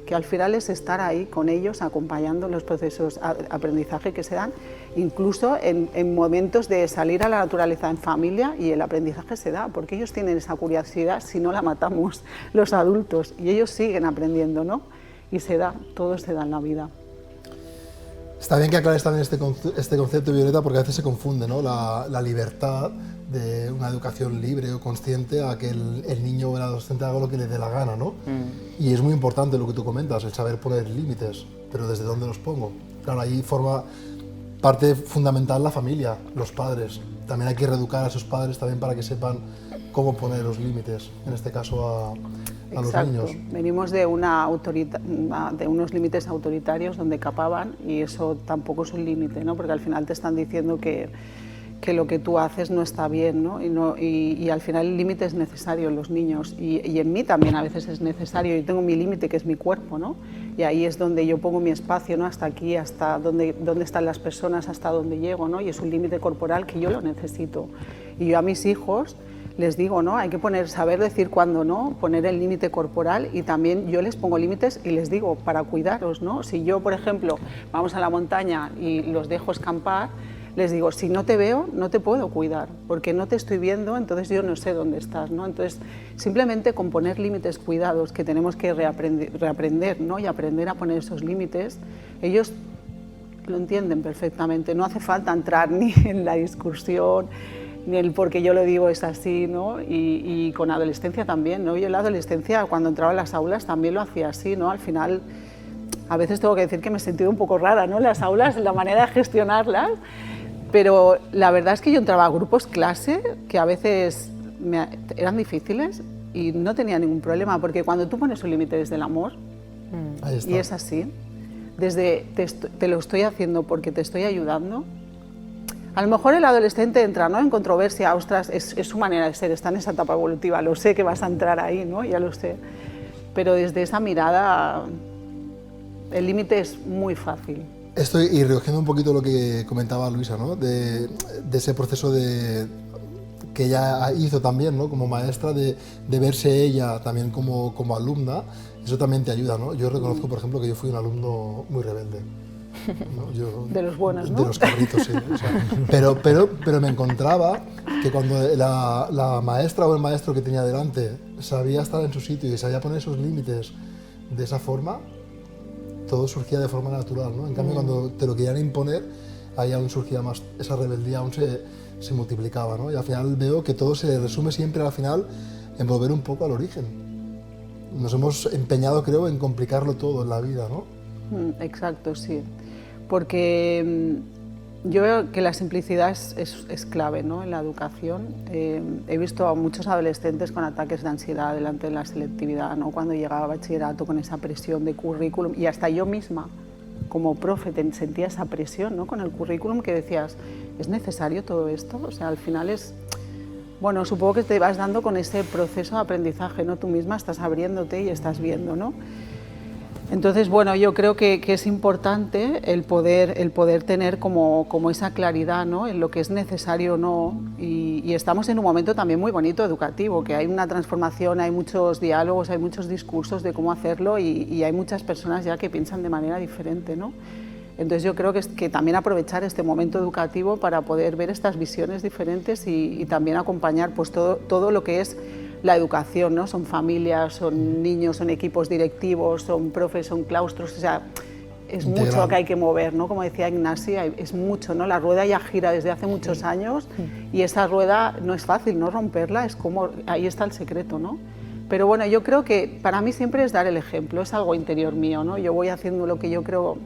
que al final es estar ahí con ellos, acompañando los procesos de aprendizaje que se dan, incluso en momentos de salir a la naturaleza en familia, y el aprendizaje se da, porque ellos tienen esa curiosidad si no la matamos los adultos, y ellos siguen aprendiendo, ¿no? Y se da, todo se da en la vida. Está bien que aclares también este concepto, Violeta, porque a veces se confunde, ¿no?, la libertad de una educación libre o consciente a que el niño o el adolescente haga lo que le dé la gana, ¿no? Y es muy importante lo que tú comentas, el saber poner límites, pero ¿desde dónde los pongo? Claro, ahí forma parte fundamental la familia, los padres. También hay que reeducar a esos padres también para que sepan cómo poner los límites, en este caso a los niños. Venimos de unos límites autoritarios donde capaban, y eso tampoco es un límite, ¿no? Porque al final te están diciendo que que lo que tú haces no está bien, ¿no? Y al final el límite es necesario en los niños y en mí también a veces es necesario. Yo tengo mi límite, que es mi cuerpo, ¿no? Y ahí es donde yo pongo mi espacio, ¿no? Hasta aquí, hasta donde están las personas, hasta donde llego, ¿no? Y es un límite corporal que yo lo necesito. Y yo a mis hijos les digo, ¿no? Hay que saber decir cuándo no, poner el límite corporal, y también yo les pongo límites y les digo, para cuidaros, ¿no? Si yo, por ejemplo, vamos a la montaña y los dejo escampar, les digo, si no te veo, no te puedo cuidar, porque no te estoy viendo, entonces yo no sé dónde estás, ¿no? Entonces, simplemente con poner límites cuidados, que tenemos que reaprender, ¿no? Y aprender a poner esos límites, ellos lo entienden perfectamente. No hace falta entrar ni en la discusión, ni el por qué yo lo digo es así, ¿no? Y con adolescencia también, ¿no? Yo en la adolescencia, cuando entraba en las aulas, también lo hacía así, ¿no? Al final, a veces tengo que decir que me he sentido un poco rara, ¿no? En las aulas, la manera de gestionarlas. Pero la verdad es que yo entraba a grupos clase que a veces eran difíciles y no tenía ningún problema, porque cuando tú pones un límite desde el amor, y es así, desde te lo estoy haciendo porque te estoy ayudando. A lo mejor el adolescente entra, ¿no?, en controversia, ostras, es su manera de ser, está en esa etapa evolutiva, lo sé que vas a entrar ahí, ¿no?, ya lo sé. Pero desde esa mirada, el límite es muy fácil. Estoy y recogiendo un poquito lo que comentaba Luisa, ¿no?, de ese proceso que ella hizo también, ¿no?, como maestra, de verse ella también como alumna. Eso también te ayuda, ¿no? Yo reconozco, por ejemplo, que yo fui un alumno muy rebelde, ¿no? De los buenos, ¿no? De los cabritos, sí. O sea, pero me encontraba que cuando la maestra o el maestro que tenía delante sabía estar en su sitio y sabía poner esos límites de esa forma, todo surgía de forma natural, ¿no? En cambio, cuando te lo querían imponer, ahí aún surgía más, esa rebeldía aún se multiplicaba, ¿no? Y al final veo que todo se resume siempre al final en volver un poco al origen. Nos hemos empeñado, creo, en complicarlo todo en la vida, ¿no? Exacto, sí. Porque yo veo que la simplicidad es clave, ¿no?, en la educación. He visto a muchos adolescentes con ataques de ansiedad delante de la selectividad, ¿no?, cuando llegaba a bachillerato con esa presión de currículum, y hasta yo misma, como profe, sentía esa presión, ¿no?, con el currículum, que decías, ¿es necesario todo esto? O sea, al final es... Bueno, supongo que te vas dando con ese proceso de aprendizaje, ¿no? Tú misma estás abriéndote y estás viendo, ¿no? Entonces, bueno, yo creo que es importante el poder tener como esa claridad, ¿no?, en lo que es necesario o no. Y estamos en un momento también muy bonito educativo, que hay una transformación, hay muchos diálogos, hay muchos discursos de cómo hacerlo, y hay muchas personas ya que piensan de manera diferente, ¿no? Entonces yo creo que también aprovechar este momento educativo para poder ver estas visiones diferentes y también acompañar pues todo lo que es la educación, ¿no? Son familias, son niños, son equipos directivos, son profes, son claustros, o sea, es mucho lo que hay que mover, ¿no? Como decía Ignasi, es mucho, ¿no? La rueda ya gira desde hace muchos años y esa rueda no es fácil, ¿no?, romperla, es como, ahí está el secreto, ¿no? Pero bueno, yo creo que para mí siempre es dar el ejemplo, es algo interior mío, ¿no? Yo voy haciendo lo que yo creo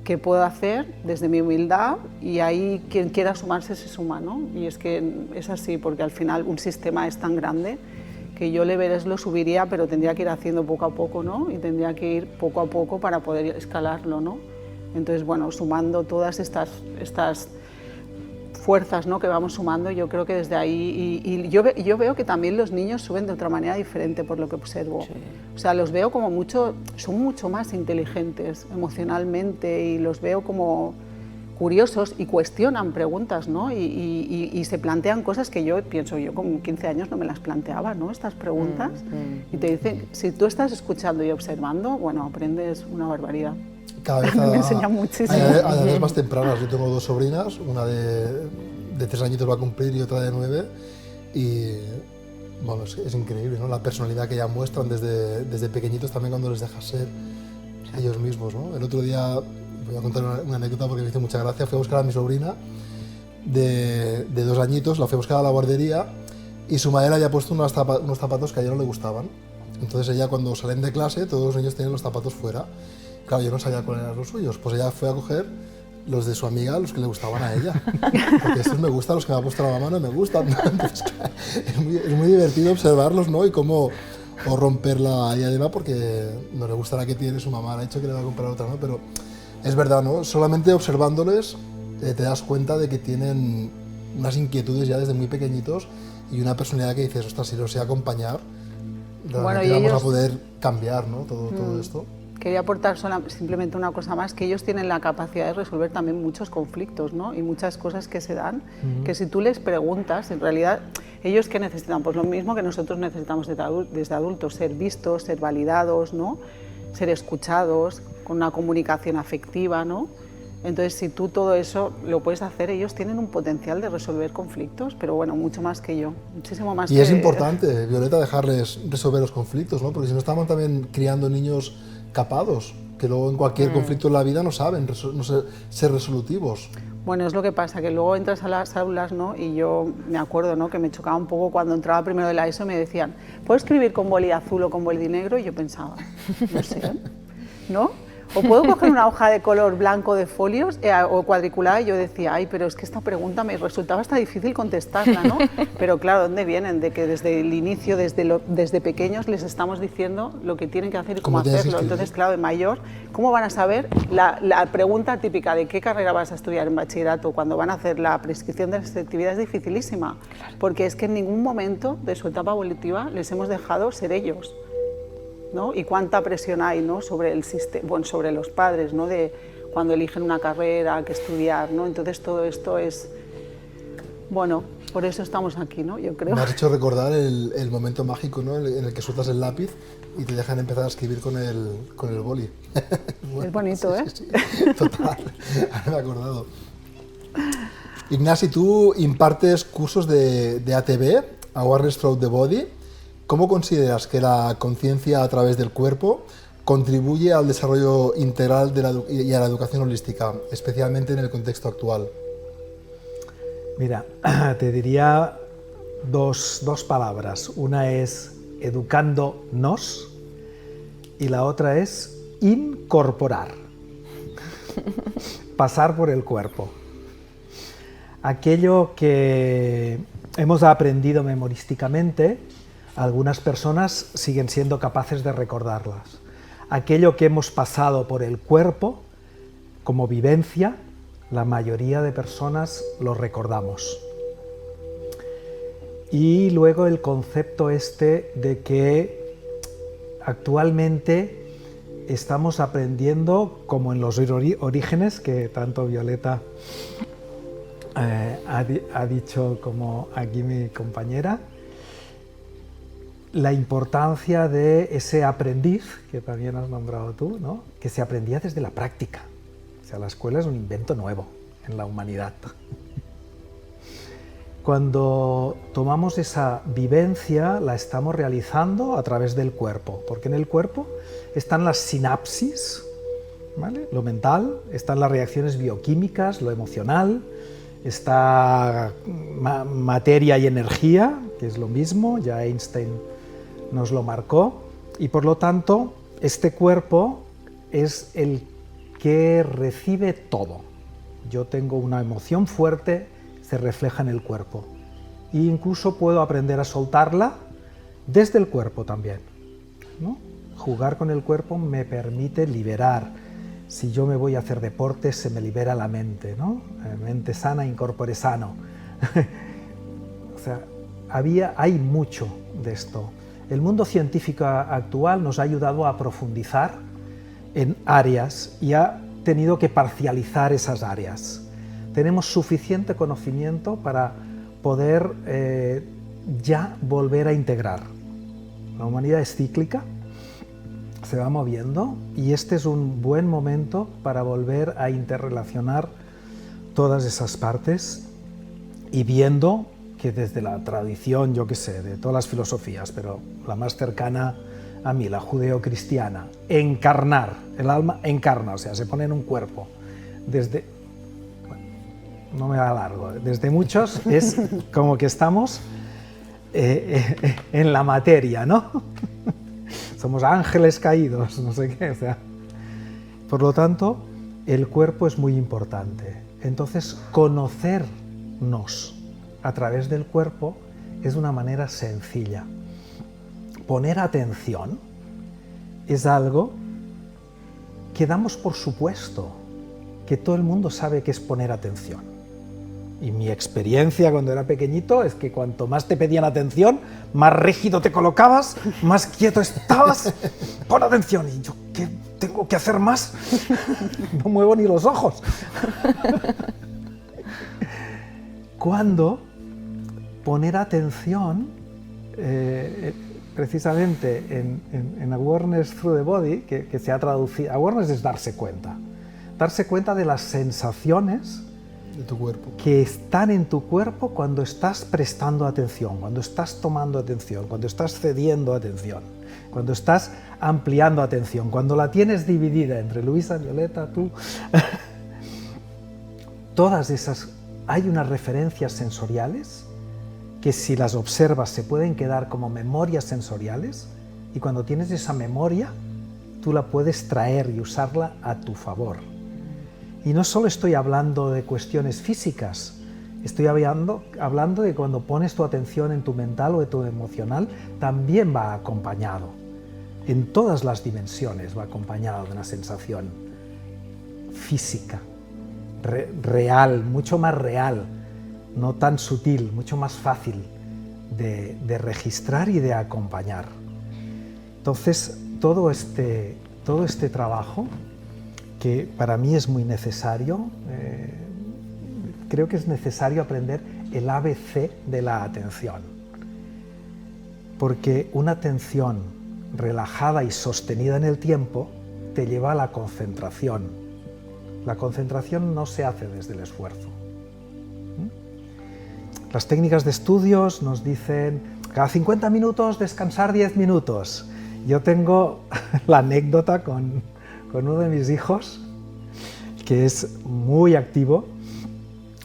que puedo hacer desde mi humildad, y ahí quien quiera sumarse se suma, ¿no? Y es que es así, porque al final un sistema es tan grande que yo el Everest lo subiría, pero tendría que ir haciendo poco a poco, ¿no? Y tendría que ir poco a poco para poder escalarlo, ¿no? Entonces, bueno, sumando todas estas fuerzas, ¿no?, que vamos sumando, yo creo que desde ahí, y yo veo que también los niños suben de otra manera diferente, por lo que observo. Sí. O sea, los veo como son mucho más inteligentes emocionalmente, y los veo como curiosos y cuestionan preguntas, ¿no? Y se plantean cosas que yo con 15 años no me las planteaba, ¿no?, estas preguntas. Y te dicen, si tú estás escuchando y observando, bueno, aprendes una barbaridad. Cada vez me enseña muchísimo. A edades más tempranas. Yo tengo dos sobrinas, una de 3 añitos va a cumplir y otra de 9, y bueno, es increíble, ¿no?, la personalidad que ya muestran desde pequeñitos, también cuando les dejas ser ellos mismos, ¿no? El otro día, voy a contar una anécdota porque me hizo mucha gracia, fui a buscar a mi sobrina de 2 añitos, la fui a buscar a la guardería, y su madre había puesto unos zapatos que a ella no le gustaban. Entonces ella, cuando salen de clase, todos los niños tienen los zapatos fuera. Claro, yo no sabía cuáles eran los suyos, pues ella fue a coger los de su amiga, los que le gustaban a ella. Porque estos me gustan, los que me ha puesto la mamá no me gustan. Entonces, es muy divertido observarlos, ¿no? Y cómo romper la diadema, porque no le gusta la que tiene su mamá, le ha dicho que le va a comprar otra, ¿no? Pero es verdad, ¿no? Solamente observándoles te das cuenta de que tienen unas inquietudes ya desde muy pequeñitos y una personalidad que dices, ostras, si lo sé acompañar, realmente vamos a poder cambiar, ¿no? todo esto. Quería aportar simplemente una cosa más, que ellos tienen la capacidad de resolver también muchos conflictos, ¿no? Y muchas cosas que se dan, que si tú les preguntas, en realidad, ¿ellos qué necesitan? Pues lo mismo que nosotros necesitamos desde adultos, ser vistos, ser validados, ¿no? Ser escuchados, con una comunicación afectiva, ¿no? Entonces, si tú todo eso lo puedes hacer, ellos tienen un potencial de resolver conflictos, pero bueno, mucho más que yo, muchísimo más y es importante, Violeta, dejarles resolver los conflictos, ¿no? Porque si no estamos también criando niños capados, que luego en cualquier conflicto en la vida no saben ser resolutivos. Bueno, es lo que pasa, que luego entras a las aulas, ¿no? Y yo me acuerdo, ¿no?, que me chocaba un poco cuando entraba primero de la ESO, me decían, ¿puedo escribir con boli azul o con boli negro? Y yo pensaba, no sé, ¿no? O puedo coger una hoja de color blanco de folios o cuadriculada, y yo decía, ay, pero es que esta pregunta me resultaba hasta difícil contestarla, ¿no? Pero claro, ¿dónde vienen? De que desde el inicio, desde pequeños, les estamos diciendo lo que tienen que hacer y cómo hacerlo. Entonces, claro, de mayor, ¿cómo van a saber la pregunta típica de qué carrera vas a estudiar en bachillerato cuando van a hacer la prescripción de la selectividad? Es dificilísima, porque es que en ningún momento de su etapa evolutiva les hemos dejado ser ellos, ¿no? Y cuánta presión hay, ¿no?, sobre el sistema, bueno, sobre los padres, ¿no?, de cuando eligen una carrera, que estudiar, ¿no? Entonces todo esto es, bueno, por eso estamos aquí, ¿no?, yo creo. Me has hecho recordar el momento mágico, ¿no?, en el que sueltas el lápiz y te dejan empezar a escribir con el boli. Bueno, es bonito, ¿eh? Sí, total, ahora me he acordado. Ignasi, tú impartes cursos de ATB, Awareness Through the Body. ¿Cómo consideras que la conciencia a través del cuerpo contribuye al desarrollo integral y a la educación holística, especialmente en el contexto actual? Mira, te diría dos palabras. Una es educándonos y la otra es incorporar, pasar por el cuerpo. Aquello que hemos aprendido memorísticamente, algunas personas siguen siendo capaces de recordarlas. Aquello que hemos pasado por el cuerpo, como vivencia, la mayoría de personas lo recordamos. Y luego el concepto este de que actualmente estamos aprendiendo, como en los orígenes, que tanto Violeta ha dicho como aquí mi compañera, la importancia de ese aprendiz, que también has nombrado tú, ¿no?, que se aprendía desde la práctica. O sea, la escuela es un invento nuevo en la humanidad. Cuando tomamos esa vivencia, la estamos realizando a través del cuerpo, porque en el cuerpo están las sinapsis, ¿vale?, lo mental, están las reacciones bioquímicas, lo emocional, está materia y energía, que es lo mismo, ya Einstein nos lo marcó, y por lo tanto este cuerpo es el que recibe todo. Yo tengo una emoción fuerte, se refleja en el cuerpo, e incluso puedo aprender a soltarla desde el cuerpo también, ¿no? Jugar con el cuerpo me permite liberar. Si yo me voy a hacer deporte, se me libera la mente, ¿no? Mente sana, incorpore sano. O sea, hay mucho de esto. El mundo científico actual nos ha ayudado a profundizar en áreas y ha tenido que parcializar esas áreas. Tenemos suficiente conocimiento para poder ya volver a integrar. La humanidad es cíclica, se va moviendo, y este es un buen momento para volver a interrelacionar todas esas partes y viendo que desde la tradición, yo qué sé, de todas las filosofías, pero la más cercana a mí, la judeocristiana, encarnar, el alma encarna, o sea, se pone en un cuerpo. Desde, bueno, no me alargo, desde muchos es como que estamos en la materia, ¿no? Somos ángeles caídos, no sé qué, o sea. Por lo tanto, el cuerpo es muy importante. Entonces, conocernos a través del cuerpo es una manera sencilla. Poner atención es algo que damos por supuesto, que todo el mundo sabe que es poner atención. Y mi experiencia cuando era pequeñito es que cuanto más te pedían atención, más rígido te colocabas, más quieto estabas. Pon atención. Y yo, ¿qué tengo que hacer más? No muevo ni los ojos. Cuando poner atención, precisamente en Awareness Through the Body, que se ha traducido, awareness es darse cuenta de las sensaciones de tu cuerpo, que están en tu cuerpo cuando estás prestando atención, cuando estás tomando atención, cuando estás cediendo atención, cuando estás ampliando atención, cuando la tienes dividida entre Luisa, Violeta, tú. Todas esas, hay unas referencias sensoriales que si las observas se pueden quedar como memorias sensoriales, y cuando tienes esa memoria tú la puedes traer y usarla a tu favor. Y no solo estoy hablando de cuestiones físicas, estoy hablando de cuando pones tu atención en tu mental o en tu emocional, también va acompañado. En todas las dimensiones va acompañado de una sensación física, real, mucho más real, no tan sutil, mucho más fácil de registrar y de acompañar. Entonces, todo este trabajo, que para mí es muy necesario, creo que es necesario aprender el ABC de la atención, porque una atención relajada y sostenida en el tiempo te lleva a la concentración. La concentración no se hace desde el esfuerzo. Las técnicas de estudios nos dicen cada 50 minutos descansar 10 minutos. Yo tengo la anécdota con uno de mis hijos, que es muy activo,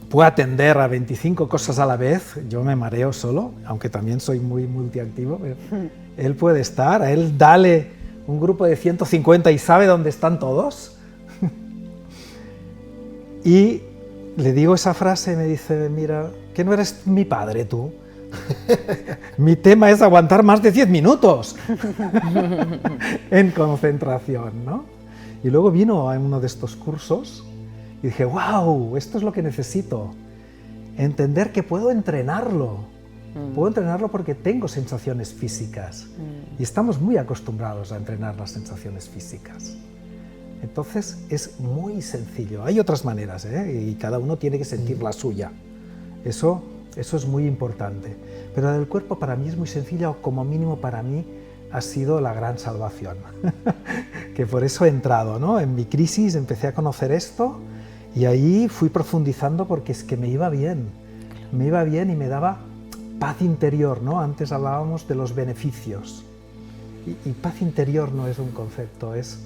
puede atender a 25 cosas a la vez, yo me mareo solo, aunque también soy muy multiactivo, pero él puede estar, a él dale un grupo de 150 y sabe dónde están todos. Y le digo esa frase y me dice, mira, que no eres mi padre tú. Mi tema es aguantar más de 10 minutos en concentración, ¿no? Y luego vino a uno de estos cursos y dije, wow, esto es lo que necesito. Entender que puedo entrenarlo. Puedo entrenarlo porque tengo sensaciones físicas. Y estamos muy acostumbrados a entrenar las sensaciones físicas. Entonces es muy sencillo. Hay otras maneras, y cada uno tiene que sentir la suya. Eso es muy importante. Pero la del cuerpo para mí es muy sencilla, o como mínimo para mí ha sido la gran salvación. Que por eso he entrado, ¿no? En mi crisis empecé a conocer esto y ahí fui profundizando porque es que me iba bien y me daba paz interior, ¿no? Antes hablábamos de los beneficios. Y paz interior no es un concepto, es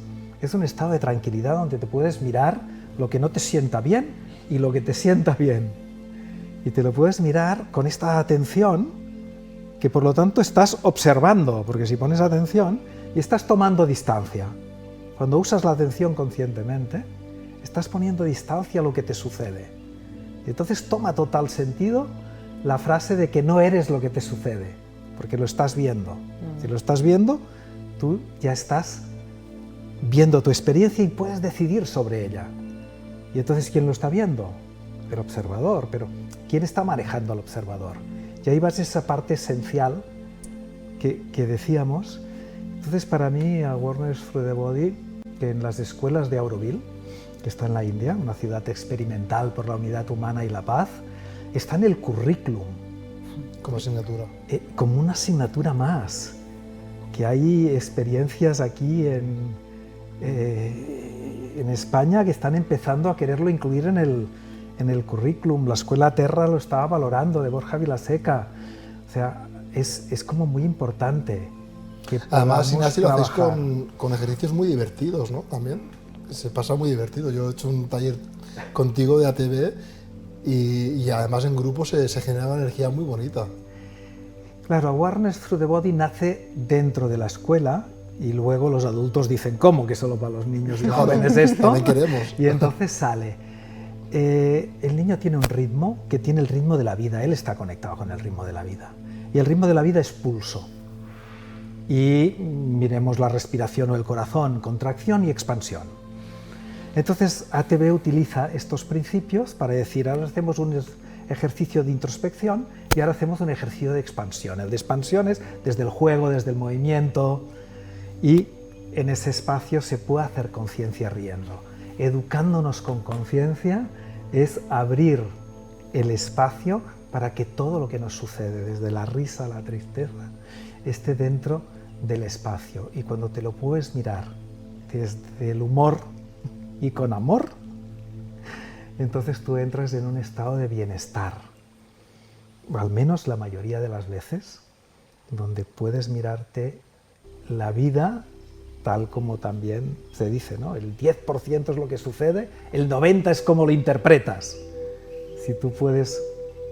un estado de tranquilidad donde te puedes mirar lo que no te sienta bien y lo que te sienta bien. Y te lo puedes mirar con esta atención que por lo tanto estás observando, porque si pones atención y estás tomando distancia, cuando usas la atención conscientemente, estás poniendo distancia a lo que te sucede. Y entonces toma total sentido la frase de que no eres lo que te sucede, porque lo estás viendo. Si lo estás viendo, tú ya estás viendo tu experiencia y puedes decidir sobre ella. Y entonces, ¿quién lo está viendo? El observador, pero ¿quién está manejando al observador? Y ahí vas a esa parte esencial que decíamos. Entonces, para mí, Awareness Through the Body, que en las escuelas de Auroville, que está en la India, una ciudad experimental por la unidad humana y la paz, está en el currículum. Como asignatura. Como una asignatura más. Que hay experiencias aquí en España que están empezando a quererlo incluir en el currículum. La Escuela Terra lo estaba valorando, de Borja Vilaseca. O sea, es como muy importante. Que además, Ignacio, lo hacéis con ejercicios muy divertidos, ¿no? También se pasa muy divertido. Yo he hecho un taller contigo de ATV y además en grupo se genera una energía muy bonita. Claro, Awareness Through the Body nace dentro de la escuela y luego los adultos dicen, ¿cómo que solo para los niños y jóvenes esto? También queremos. Y entonces sale. El niño tiene un ritmo que tiene el ritmo de la vida, él está conectado con el ritmo de la vida. Y el ritmo de la vida es pulso. Y miremos la respiración o el corazón, contracción y expansión. Entonces ATV utiliza estos principios para decir, ahora hacemos un ejercicio de introspección y ahora hacemos un ejercicio de expansión. El de expansión es desde el juego, desde el movimiento, y en ese espacio se puede hacer conciencia riendo. Educándonos con conciencia es abrir el espacio para que todo lo que nos sucede, desde la risa a la tristeza, esté dentro del espacio. Y cuando te lo puedes mirar desde el humor y con amor, entonces tú entras en un estado de bienestar, o al menos la mayoría de las veces, donde puedes mirarte la vida tal como también se dice, ¿no? El 10% es lo que sucede, el 90% es como lo interpretas. Si tú puedes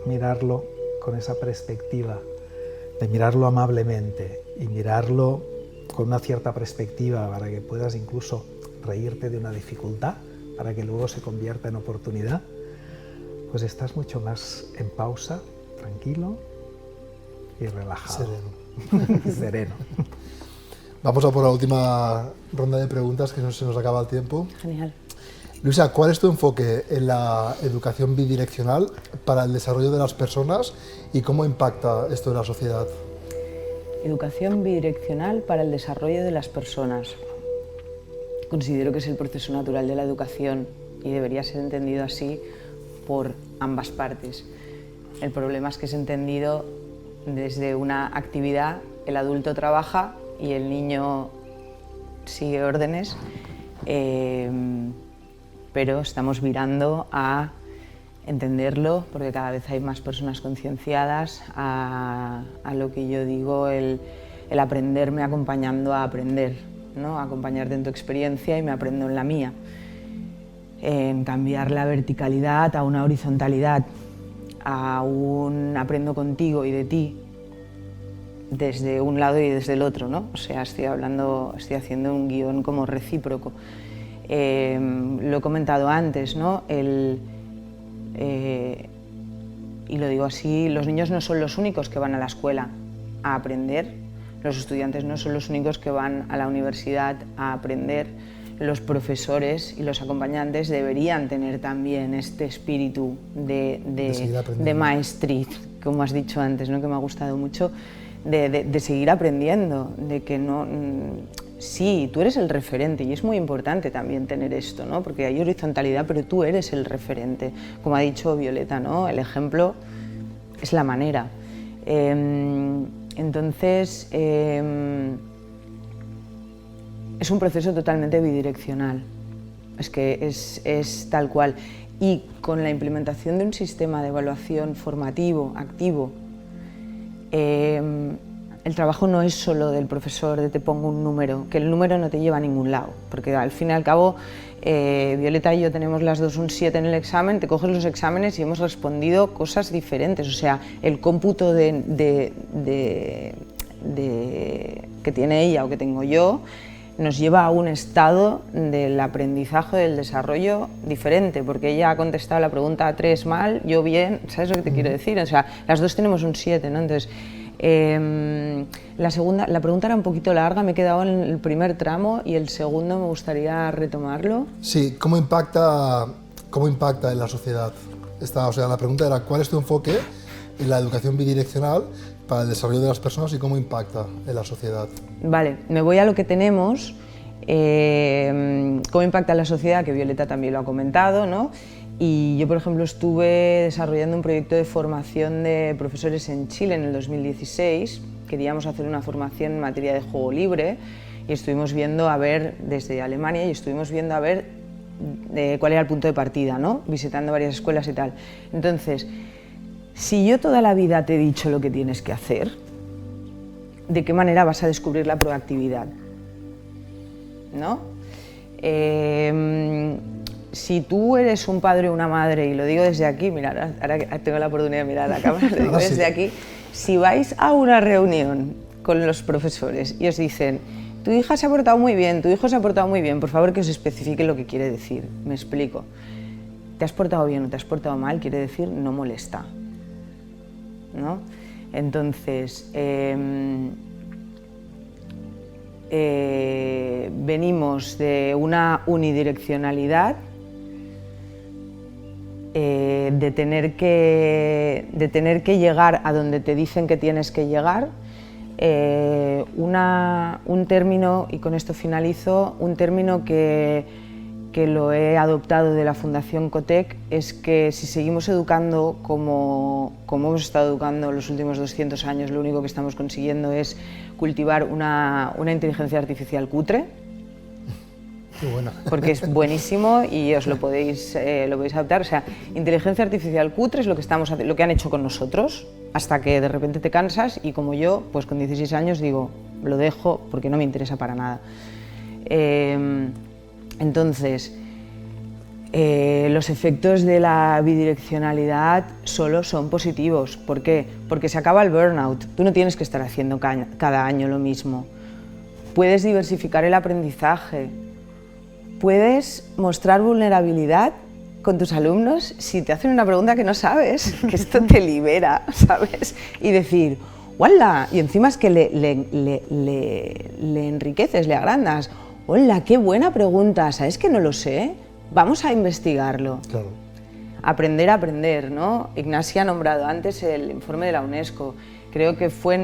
mirarlo con esa perspectiva, de mirarlo amablemente y mirarlo con una cierta perspectiva para que puedas incluso reírte de una dificultad, para que luego se convierta en oportunidad, pues estás mucho más en pausa, tranquilo y relajado. Sereno. Sereno. Vamos a por la última ronda de preguntas, que se nos acaba el tiempo. Genial. Luisa, ¿cuál es tu enfoque en la educación bidireccional para el desarrollo de las personas y cómo impacta esto en la sociedad? Educación bidireccional para el desarrollo de las personas. Considero que es el proceso natural de la educación y debería ser entendido así por ambas partes. El problema es que es entendido desde una actividad, el adulto trabaja y el niño sigue órdenes, pero estamos virando a entenderlo, porque cada vez hay más personas concienciadas, a lo que yo digo, el aprenderme acompañando a aprender, ¿no? Acompañarte en tu experiencia y me aprendo en la mía. En cambiar la verticalidad a una horizontalidad, a un aprendo contigo y de ti, desde un lado y desde el otro, ¿no? O sea, estoy haciendo un guión como recíproco. Lo he comentado antes, ¿no? Y lo digo así, los niños no son los únicos que van a la escuela a aprender, los estudiantes no son los únicos que van a la universidad a aprender, los profesores y los acompañantes deberían tener también este espíritu de maestría, como has dicho antes, ¿no? Que me ha gustado mucho, de seguir aprendiendo, de que no... Sí, tú eres el referente y es muy importante también tener esto, ¿no? Porque hay horizontalidad, pero tú eres el referente. Como ha dicho Violeta, ¿no? El ejemplo es la manera. Entonces, es un proceso totalmente bidireccional. Es que es tal cual. Y con la implementación de un sistema de evaluación formativo, activo, el trabajo no es solo del profesor de te pongo un número, que el número no te lleva a ningún lado, porque al fin y al cabo Violeta y yo tenemos las dos un 7 en el examen, te coges los exámenes y hemos respondido cosas diferentes, o sea, el cómputo que tiene ella o que tengo yo nos lleva a un estado del aprendizaje, del desarrollo diferente, porque ella ha contestado la pregunta 3 mal, yo bien, ¿sabes lo que te quiero decir? O sea, las dos tenemos un 7, ¿no? Entonces, la pregunta era un poquito larga, me he quedado en el primer tramo y el segundo me gustaría retomarlo. Sí, ¿cómo impacta en la sociedad? O sea, la pregunta era, ¿cuál es tu enfoque en la educación bidireccional para el desarrollo de las personas y cómo impacta en la sociedad? Vale, me voy a lo que tenemos, cómo impacta en la sociedad, que Violeta también lo ha comentado, ¿no? Y yo, por ejemplo, estuve desarrollando un proyecto de formación de profesores en Chile en el 2016. Queríamos hacer una formación en materia de juego libre y estuvimos viendo a ver, desde Alemania, y estuvimos viendo a ver cuál era el punto de partida, ¿no? Visitando varias escuelas y tal. Entonces, si yo toda la vida te he dicho lo que tienes que hacer, ¿de qué manera vas a descubrir la proactividad? ¿No? Si tú eres un padre o una madre, y lo digo desde aquí, mira, ahora tengo la oportunidad de mirar a la cámara, lo digo desde aquí, si vais a una reunión con los profesores y os dicen, tu hija se ha portado muy bien, tu hijo se ha portado muy bien, por favor que os especifique lo que quiere decir, me explico. Te has portado bien o te has portado mal, quiere decir no molesta, ¿no? Entonces, venimos de una unidireccionalidad de tener que llegar a donde te dicen que tienes que llegar. Un término, y con esto finalizo, un término que lo he adoptado de la Fundación Cotec, es que si seguimos educando como hemos estado educando los últimos 200 años, lo único que estamos consiguiendo es cultivar una inteligencia artificial cutre. Qué buena. Porque es buenísimo y os lo podéis adaptar. O sea, inteligencia artificial cutre es lo que han hecho con nosotros, hasta que de repente te cansas y como yo, pues con 16 años digo, lo dejo porque no me interesa para nada. Entonces, los efectos de la bidireccionalidad solo son positivos. ¿Por qué? Porque se acaba el burnout. Tú no tienes que estar haciendo cada año lo mismo. Puedes diversificar el aprendizaje. Puedes mostrar vulnerabilidad con tus alumnos si te hacen una pregunta que no sabes, que esto te libera, ¿sabes? Y decir, ¡hola! Y encima es que le enriqueces, le agrandas. ¡Hola, qué buena pregunta! ¿Sabes que no lo sé? Vamos a investigarlo. Claro. Aprender a aprender, ¿no? Ignacia ha nombrado antes el informe de la UNESCO. Creo que fue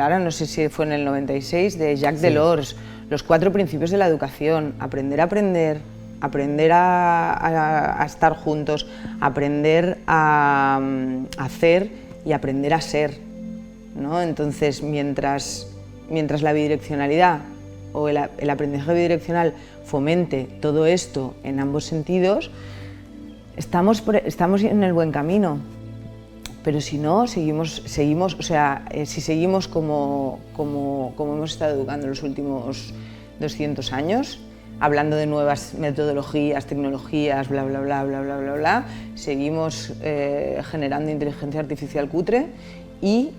ahora no sé si fue en el 96, de Jacques Delors. Los 4 principios de la educación: aprender a aprender, aprender a estar juntos, aprender a hacer y aprender a ser, ¿no? Entonces, mientras la bidireccionalidad o el aprendizaje bidireccional fomente todo esto en ambos sentidos, estamos en el buen camino. Pero si no, seguimos, o sea, si seguimos como hemos estado educando los últimos 200 años, hablando de nuevas metodologías, tecnologías, bla, bla, bla, bla, bla, bla, bla, seguimos generando inteligencia artificial cutre y,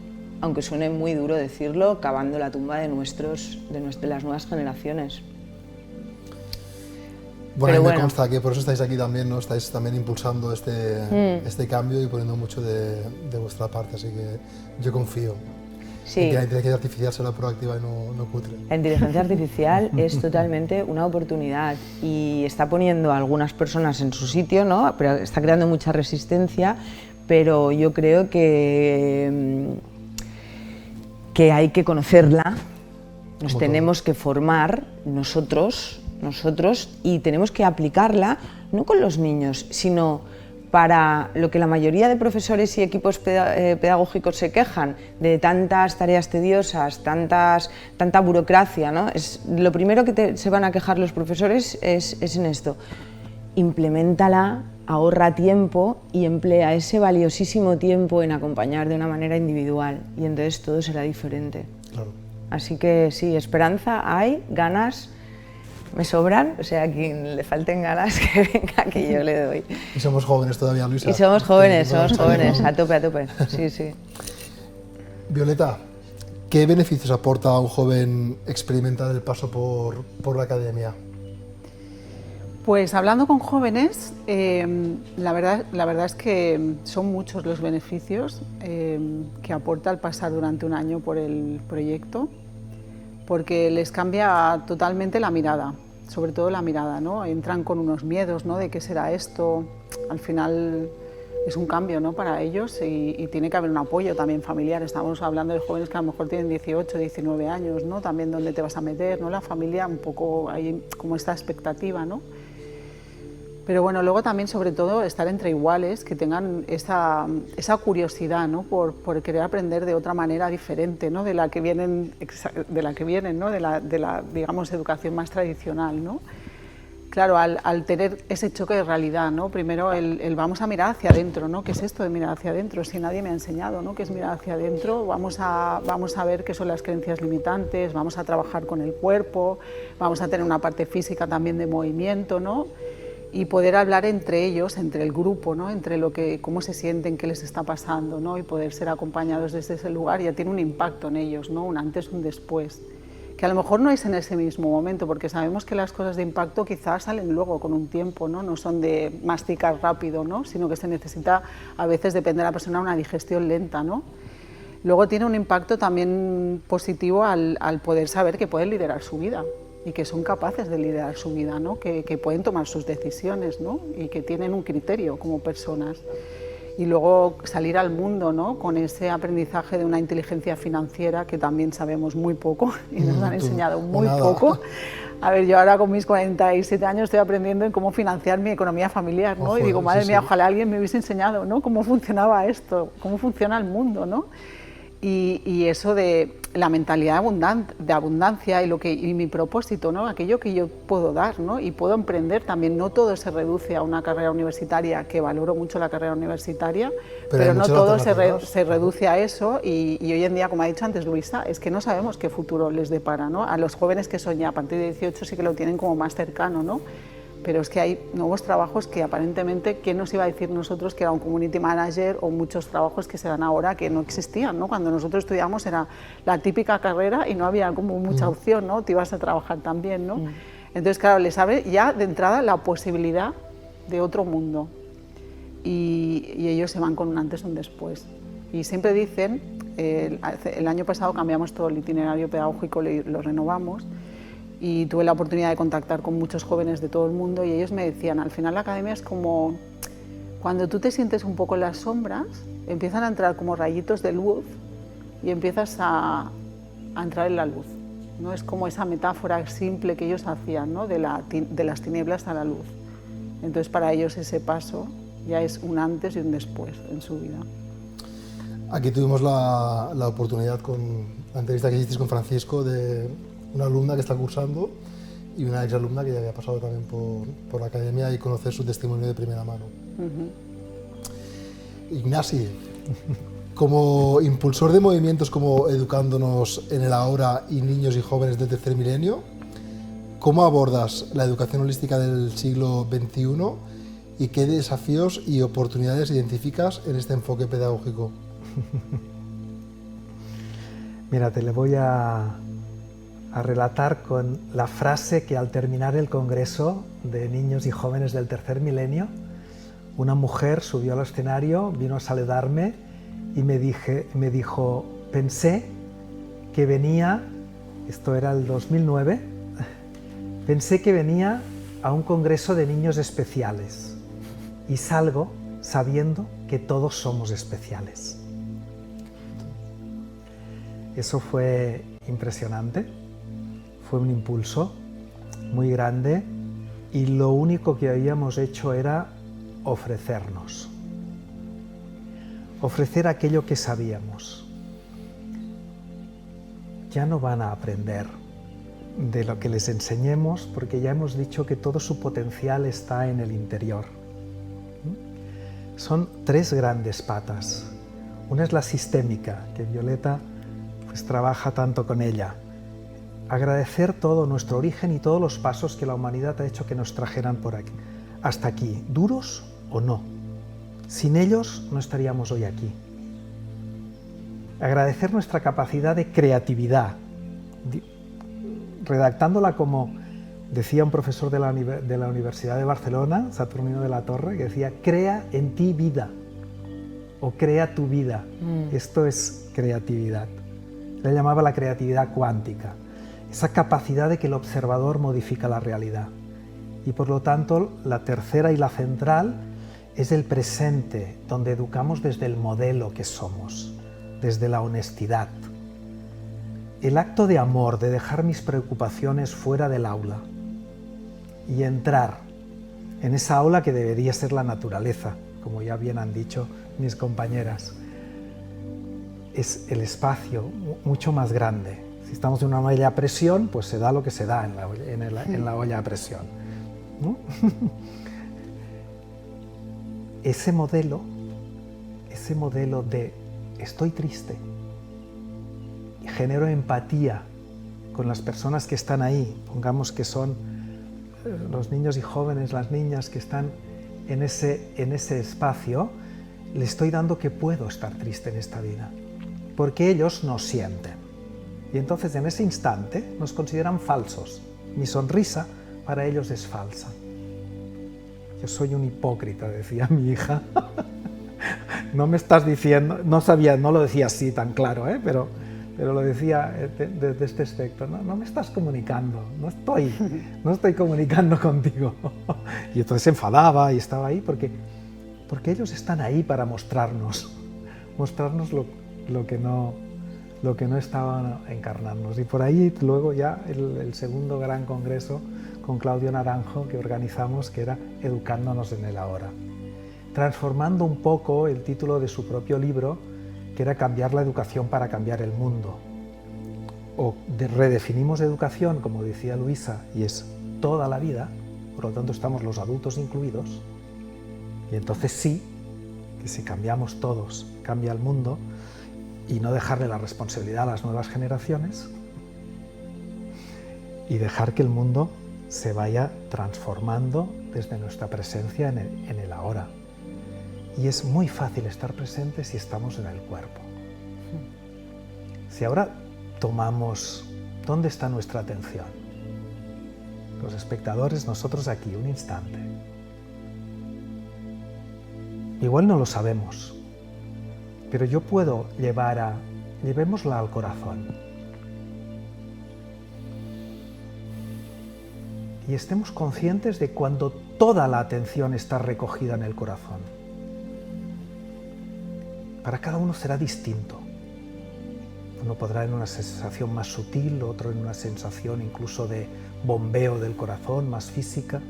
aunque suene muy duro decirlo, cavando la tumba de las nuevas generaciones. Bueno, me consta que por eso estáis aquí también, ¿no? Estáis también impulsando este cambio y poniendo mucho de vuestra parte, así que yo confío en que la inteligencia artificial será proactiva y no cutre. La inteligencia artificial es totalmente una oportunidad y está poniendo a algunas personas en su sitio, ¿no? Pero está creando mucha resistencia, pero yo creo que hay que conocerla, nos tenemos que formar nosotros, y tenemos que aplicarla no con los niños, sino para lo que la mayoría de profesores y equipos pedagógicos se quejan, de tantas tareas tediosas, tanta burocracia, ¿no? Lo primero que se van a quejar los profesores es en esto. Impleméntala, ahorra tiempo y emplea ese valiosísimo tiempo en acompañar de una manera individual y entonces todo será diferente. Claro. Así que sí, esperanza hay, ganas me sobran, o sea, a quien le falten ganas que venga, que yo le doy. Y somos jóvenes todavía, Luisa. Y somos jóvenes, a tope, sí, sí. Violeta, ¿qué beneficios aporta a un joven experimentar el paso por la academia? Pues hablando con jóvenes, la verdad es que son muchos los beneficios que aporta el pasar durante un año por el proyecto, porque les cambia totalmente la mirada, sobre todo la mirada, ¿no? Entran con unos miedos, ¿no? De qué será esto. Al final es un cambio, ¿no? Para ellos y tiene que haber un apoyo también familiar. Estamos hablando de jóvenes que a lo mejor tienen 18, 19 años, ¿no? También dónde te vas a meter, ¿no? La familia, un poco hay como esta expectativa, ¿no? Pero bueno, luego también, sobre todo, estar entre iguales, que tengan esa curiosidad, ¿no? por querer aprender de otra manera diferente, ¿no? de la que vienen, ¿no? de la digamos, educación más tradicional, ¿no? Claro, al tener ese choque de realidad, ¿no? Primero el vamos a mirar hacia adentro, ¿no? ¿Qué es esto de mirar hacia adentro? Si nadie me ha enseñado, ¿no? ¿Qué es mirar hacia adentro? Vamos a ver qué son las creencias limitantes, vamos a trabajar con el cuerpo, vamos a tener una parte física también de movimiento, ¿no? Y poder hablar entre ellos, entre el grupo, ¿no? Entre cómo se sienten, qué les está pasando, ¿no? Y poder ser acompañados desde ese lugar ya tiene un impacto en ellos, ¿no? Un antes, un después, que a lo mejor no es en ese mismo momento, porque sabemos que las cosas de impacto quizás salen luego con un tiempo, ¿no? No son de masticar rápido, ¿no? Sino que se necesita, a veces depende de la persona, una digestión lenta, ¿no? Luego tiene un impacto también positivo al poder saber que pueden liderar su vida. y que son capaces de liderar su vida, ¿no? Que pueden tomar sus decisiones, ¿no? Y que tienen un criterio como personas. Y luego salir al mundo, ¿no? Con ese aprendizaje de una inteligencia financiera que también sabemos muy poco y nos han enseñado muy poco. A ver, yo ahora con mis 47 años estoy aprendiendo en cómo financiar mi economía familiar, ¿no? Y digo, madre mía, ojalá alguien me hubiese enseñado, ¿no? Cómo funcionaba esto, cómo funciona el mundo, ¿no? Y eso de la mentalidad de abundancia y mi propósito, ¿no? Aquello que yo puedo dar, ¿no? Y puedo emprender también. No todo se reduce a una carrera universitaria, que valoro mucho la carrera universitaria, pero no todo se reduce a eso. Y hoy en día, como ha dicho antes Luisa, es que no sabemos qué futuro les depara, ¿no? A los jóvenes que son ya a partir de 18 sí que lo tienen como más cercano, ¿no? Pero es que hay nuevos trabajos que aparentemente, ¿quién nos iba a decir nosotros que era un community manager o muchos trabajos que se dan ahora que no existían, ¿no? Cuando nosotros estudiamos era la típica carrera y no había como mucha opción, ¿no? Te ibas a trabajar también, ¿no? Entonces, claro, les abre ya de entrada la posibilidad de otro mundo y ellos se van con un antes y un después. Y siempre dicen, el año pasado cambiamos todo el itinerario pedagógico, lo renovamos, y tuve la oportunidad de contactar con muchos jóvenes de todo el mundo y ellos me decían, al final la academia es como cuando tú te sientes un poco en las sombras, empiezan a entrar como rayitos de luz y empiezas a entrar en la luz, ¿no? Es como esa metáfora simple que ellos hacían, ¿no? de las tinieblas a la luz. Entonces para ellos ese paso ya es un antes y un después en su vida. Aquí tuvimos la oportunidad con la entrevista que hicisteis con Francisco de una alumna que está cursando y una exalumna que ya había pasado también por la academia y conocer su testimonio de primera mano. Ignasi, como impulsor de movimientos como Educándonos en el Ahora y Niños y Jóvenes del Tercer Milenio, ¿cómo abordas la educación holística del siglo XXI y qué desafíos y oportunidades identificas en este enfoque pedagógico? Mira, te le voy a relatar con la frase que al terminar el Congreso de Niños y Jóvenes del Tercer Milenio, una mujer subió al escenario, vino a saludarme y me dijo, pensé que venía, esto era el 2009, pensé que venía a un congreso de niños especiales y salgo sabiendo que todos somos especiales. Eso fue impresionante. Fue un impulso muy grande y lo único que habíamos hecho era ofrecernos. Ofrecer aquello que sabíamos. Ya no van a aprender de lo que les enseñemos porque ya hemos dicho que todo su potencial está en el interior. Son tres grandes patas. Una es la sistémica, que Violeta pues trabaja tanto con ella. Agradecer todo nuestro origen y todos los pasos que la humanidad ha hecho que nos trajeran por aquí, hasta aquí, duros o no. Sin ellos no estaríamos hoy aquí. Agradecer nuestra capacidad de creatividad, redactándola como decía un profesor de la Universidad de Barcelona, Saturnino de la Torre, que decía, crea en ti vida o crea tu vida. Esto es creatividad. Le llamaba la creatividad cuántica. Esa capacidad de que el observador modifica la realidad. Y por lo tanto, la tercera y la central es el presente, donde educamos desde el modelo que somos, desde la honestidad. El acto de amor, de dejar mis preocupaciones fuera del aula y entrar en esa aula que debería ser la naturaleza, como ya bien han dicho mis compañeras. Es el espacio mucho más grande. Si estamos en una olla a presión, pues se da lo que se da en la olla a presión, ¿no? Ese modelo de estoy triste y genero empatía con las personas que están ahí, pongamos que son los niños y jóvenes, las niñas que están en ese espacio, le estoy dando que puedo estar triste en esta vida, porque ellos nos sienten. Y entonces en ese instante nos consideran falsos. Mi sonrisa para ellos es falsa. Yo soy un hipócrita, decía mi hija. No me estás diciendo, no lo decía así tan claro, pero pero lo decía desde este aspecto, no me estás comunicando, no estoy comunicando contigo. Y entonces se enfadaba y estaba ahí porque ellos están ahí para mostrarnos lo que no estaba encarnarnos. Y por ahí luego ya el segundo gran congreso con Claudio Naranjo que organizamos, que era Educándonos en el Ahora, transformando un poco el título de su propio libro, que era Cambiar la educación para cambiar el mundo. O redefinimos educación, como decía Luisa, y es toda la vida, por lo tanto estamos los adultos incluidos, y entonces sí, que si cambiamos todos, cambia el mundo, y no dejarle la responsabilidad a las nuevas generaciones, y dejar que el mundo se vaya transformando desde nuestra presencia en el ahora. Y es muy fácil estar presente si estamos en el cuerpo. Si ahora tomamos, ¿dónde está nuestra atención? Los espectadores, nosotros aquí, un instante. Igual no lo sabemos, pero yo puedo llevémosla al corazón. Y estemos conscientes de cuando toda la atención está recogida en el corazón. Para cada uno será distinto. Uno podrá en una sensación más sutil, otro en una sensación incluso de bombeo del corazón, más física.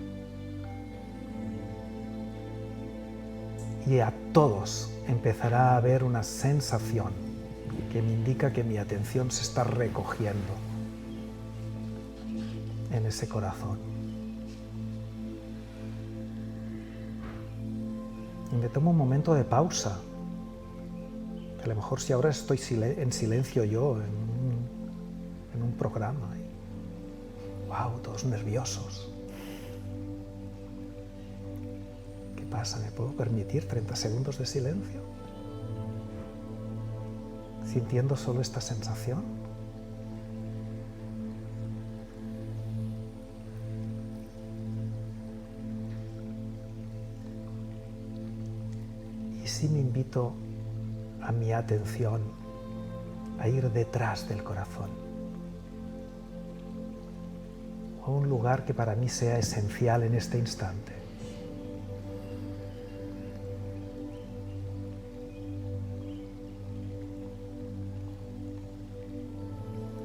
Y a todos empezará a haber una sensación que me indica que mi atención se está recogiendo en ese corazón. Y me tomo un momento de pausa. A lo mejor si ahora estoy en silencio yo en un programa. ¡Wow! Todos nerviosos. ¿Qué pasa? ¿Me puedo permitir 30 segundos de silencio? Sintiendo solo esta sensación. Y si me invito a mi atención a ir detrás del corazón, a un lugar que para mí sea esencial en este instante.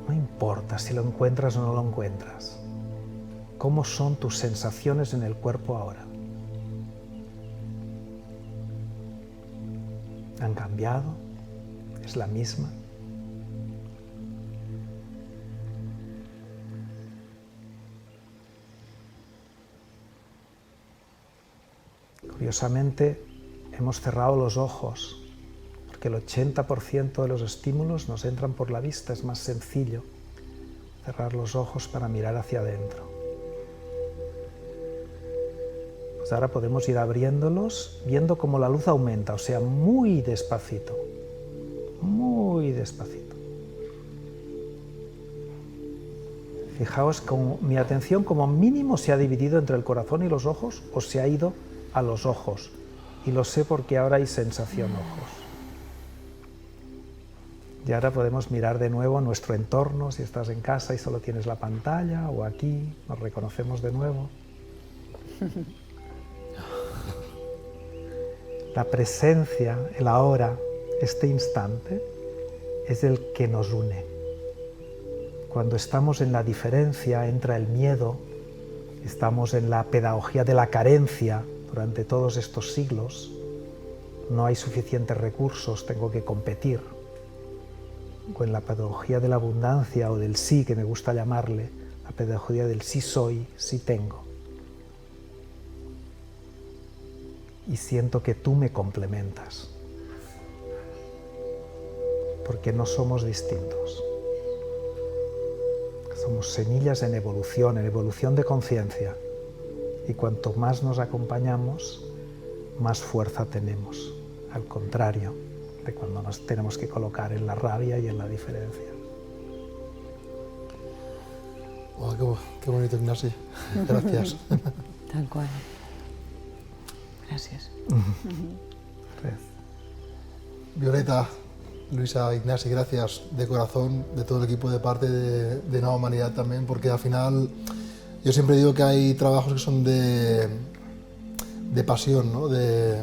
No importa si lo encuentras o no lo encuentras. ¿Cómo son tus sensaciones en el cuerpo ahora? ¿Han cambiado? ¿Es la misma? Curiosamente, hemos cerrado los ojos, porque el 80% de los estímulos nos entran por la vista. Es más sencillo cerrar los ojos para mirar hacia adentro. Pues ahora podemos ir abriéndolos, viendo cómo la luz aumenta, o sea, muy despacito, muy despacito. Fijaos cómo mi atención como mínimo se ha dividido entre el corazón y los ojos, o se ha ido a los ojos, y lo sé porque ahora hay sensación ojos. Y ahora podemos mirar de nuevo nuestro entorno, si estás en casa y solo tienes la pantalla, o aquí, nos reconocemos de nuevo. La presencia, el ahora, este instante, es el que nos une. Cuando estamos en la diferencia, entra el miedo, estamos en la pedagogía de la carencia durante todos estos siglos, no hay suficientes recursos, tengo que competir. O en la pedagogía de la abundancia o del sí, que me gusta llamarle, la pedagogía del sí soy, sí tengo. Y siento que tú me complementas, porque no somos distintos. Somos semillas en evolución de conciencia, y cuanto más nos acompañamos, más fuerza tenemos, al contrario de cuando nos tenemos que colocar en la rabia y en la diferencia. Oh, qué bonito, Ignasi. Gracias. Tal cual. Gracias. Violeta, Luisa, Ignasi, gracias de corazón, de todo el equipo, de parte de Nueva Humanidad también, porque al final yo siempre digo que hay trabajos que son de pasión, ¿no? de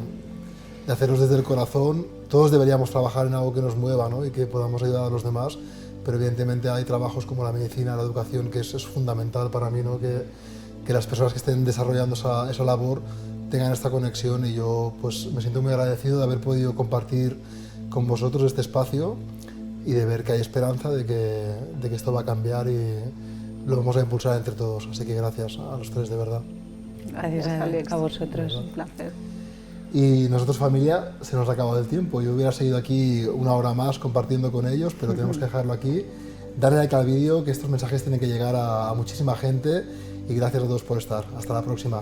hacerlos desde el corazón. Todos deberíamos trabajar en algo que nos mueva, ¿no? Y que podamos ayudar a los demás, pero evidentemente hay trabajos como la medicina, la educación, que es fundamental para mí, ¿no? Que las personas que estén desarrollando esa labor tengan esta conexión, y yo pues me siento muy agradecido de haber podido compartir con vosotros este espacio y de ver que hay esperanza de que esto va a cambiar y lo vamos a impulsar entre todos. Así que gracias a los tres, de verdad. Gracias, Alex, a vosotros. Un placer. Y nosotros, familia, se nos ha acabado el tiempo. Yo hubiera seguido aquí una hora más compartiendo con ellos, pero tenemos que dejarlo aquí. Darle like al vídeo, que estos mensajes tienen que llegar a muchísima gente, y gracias a todos por estar. Hasta la próxima.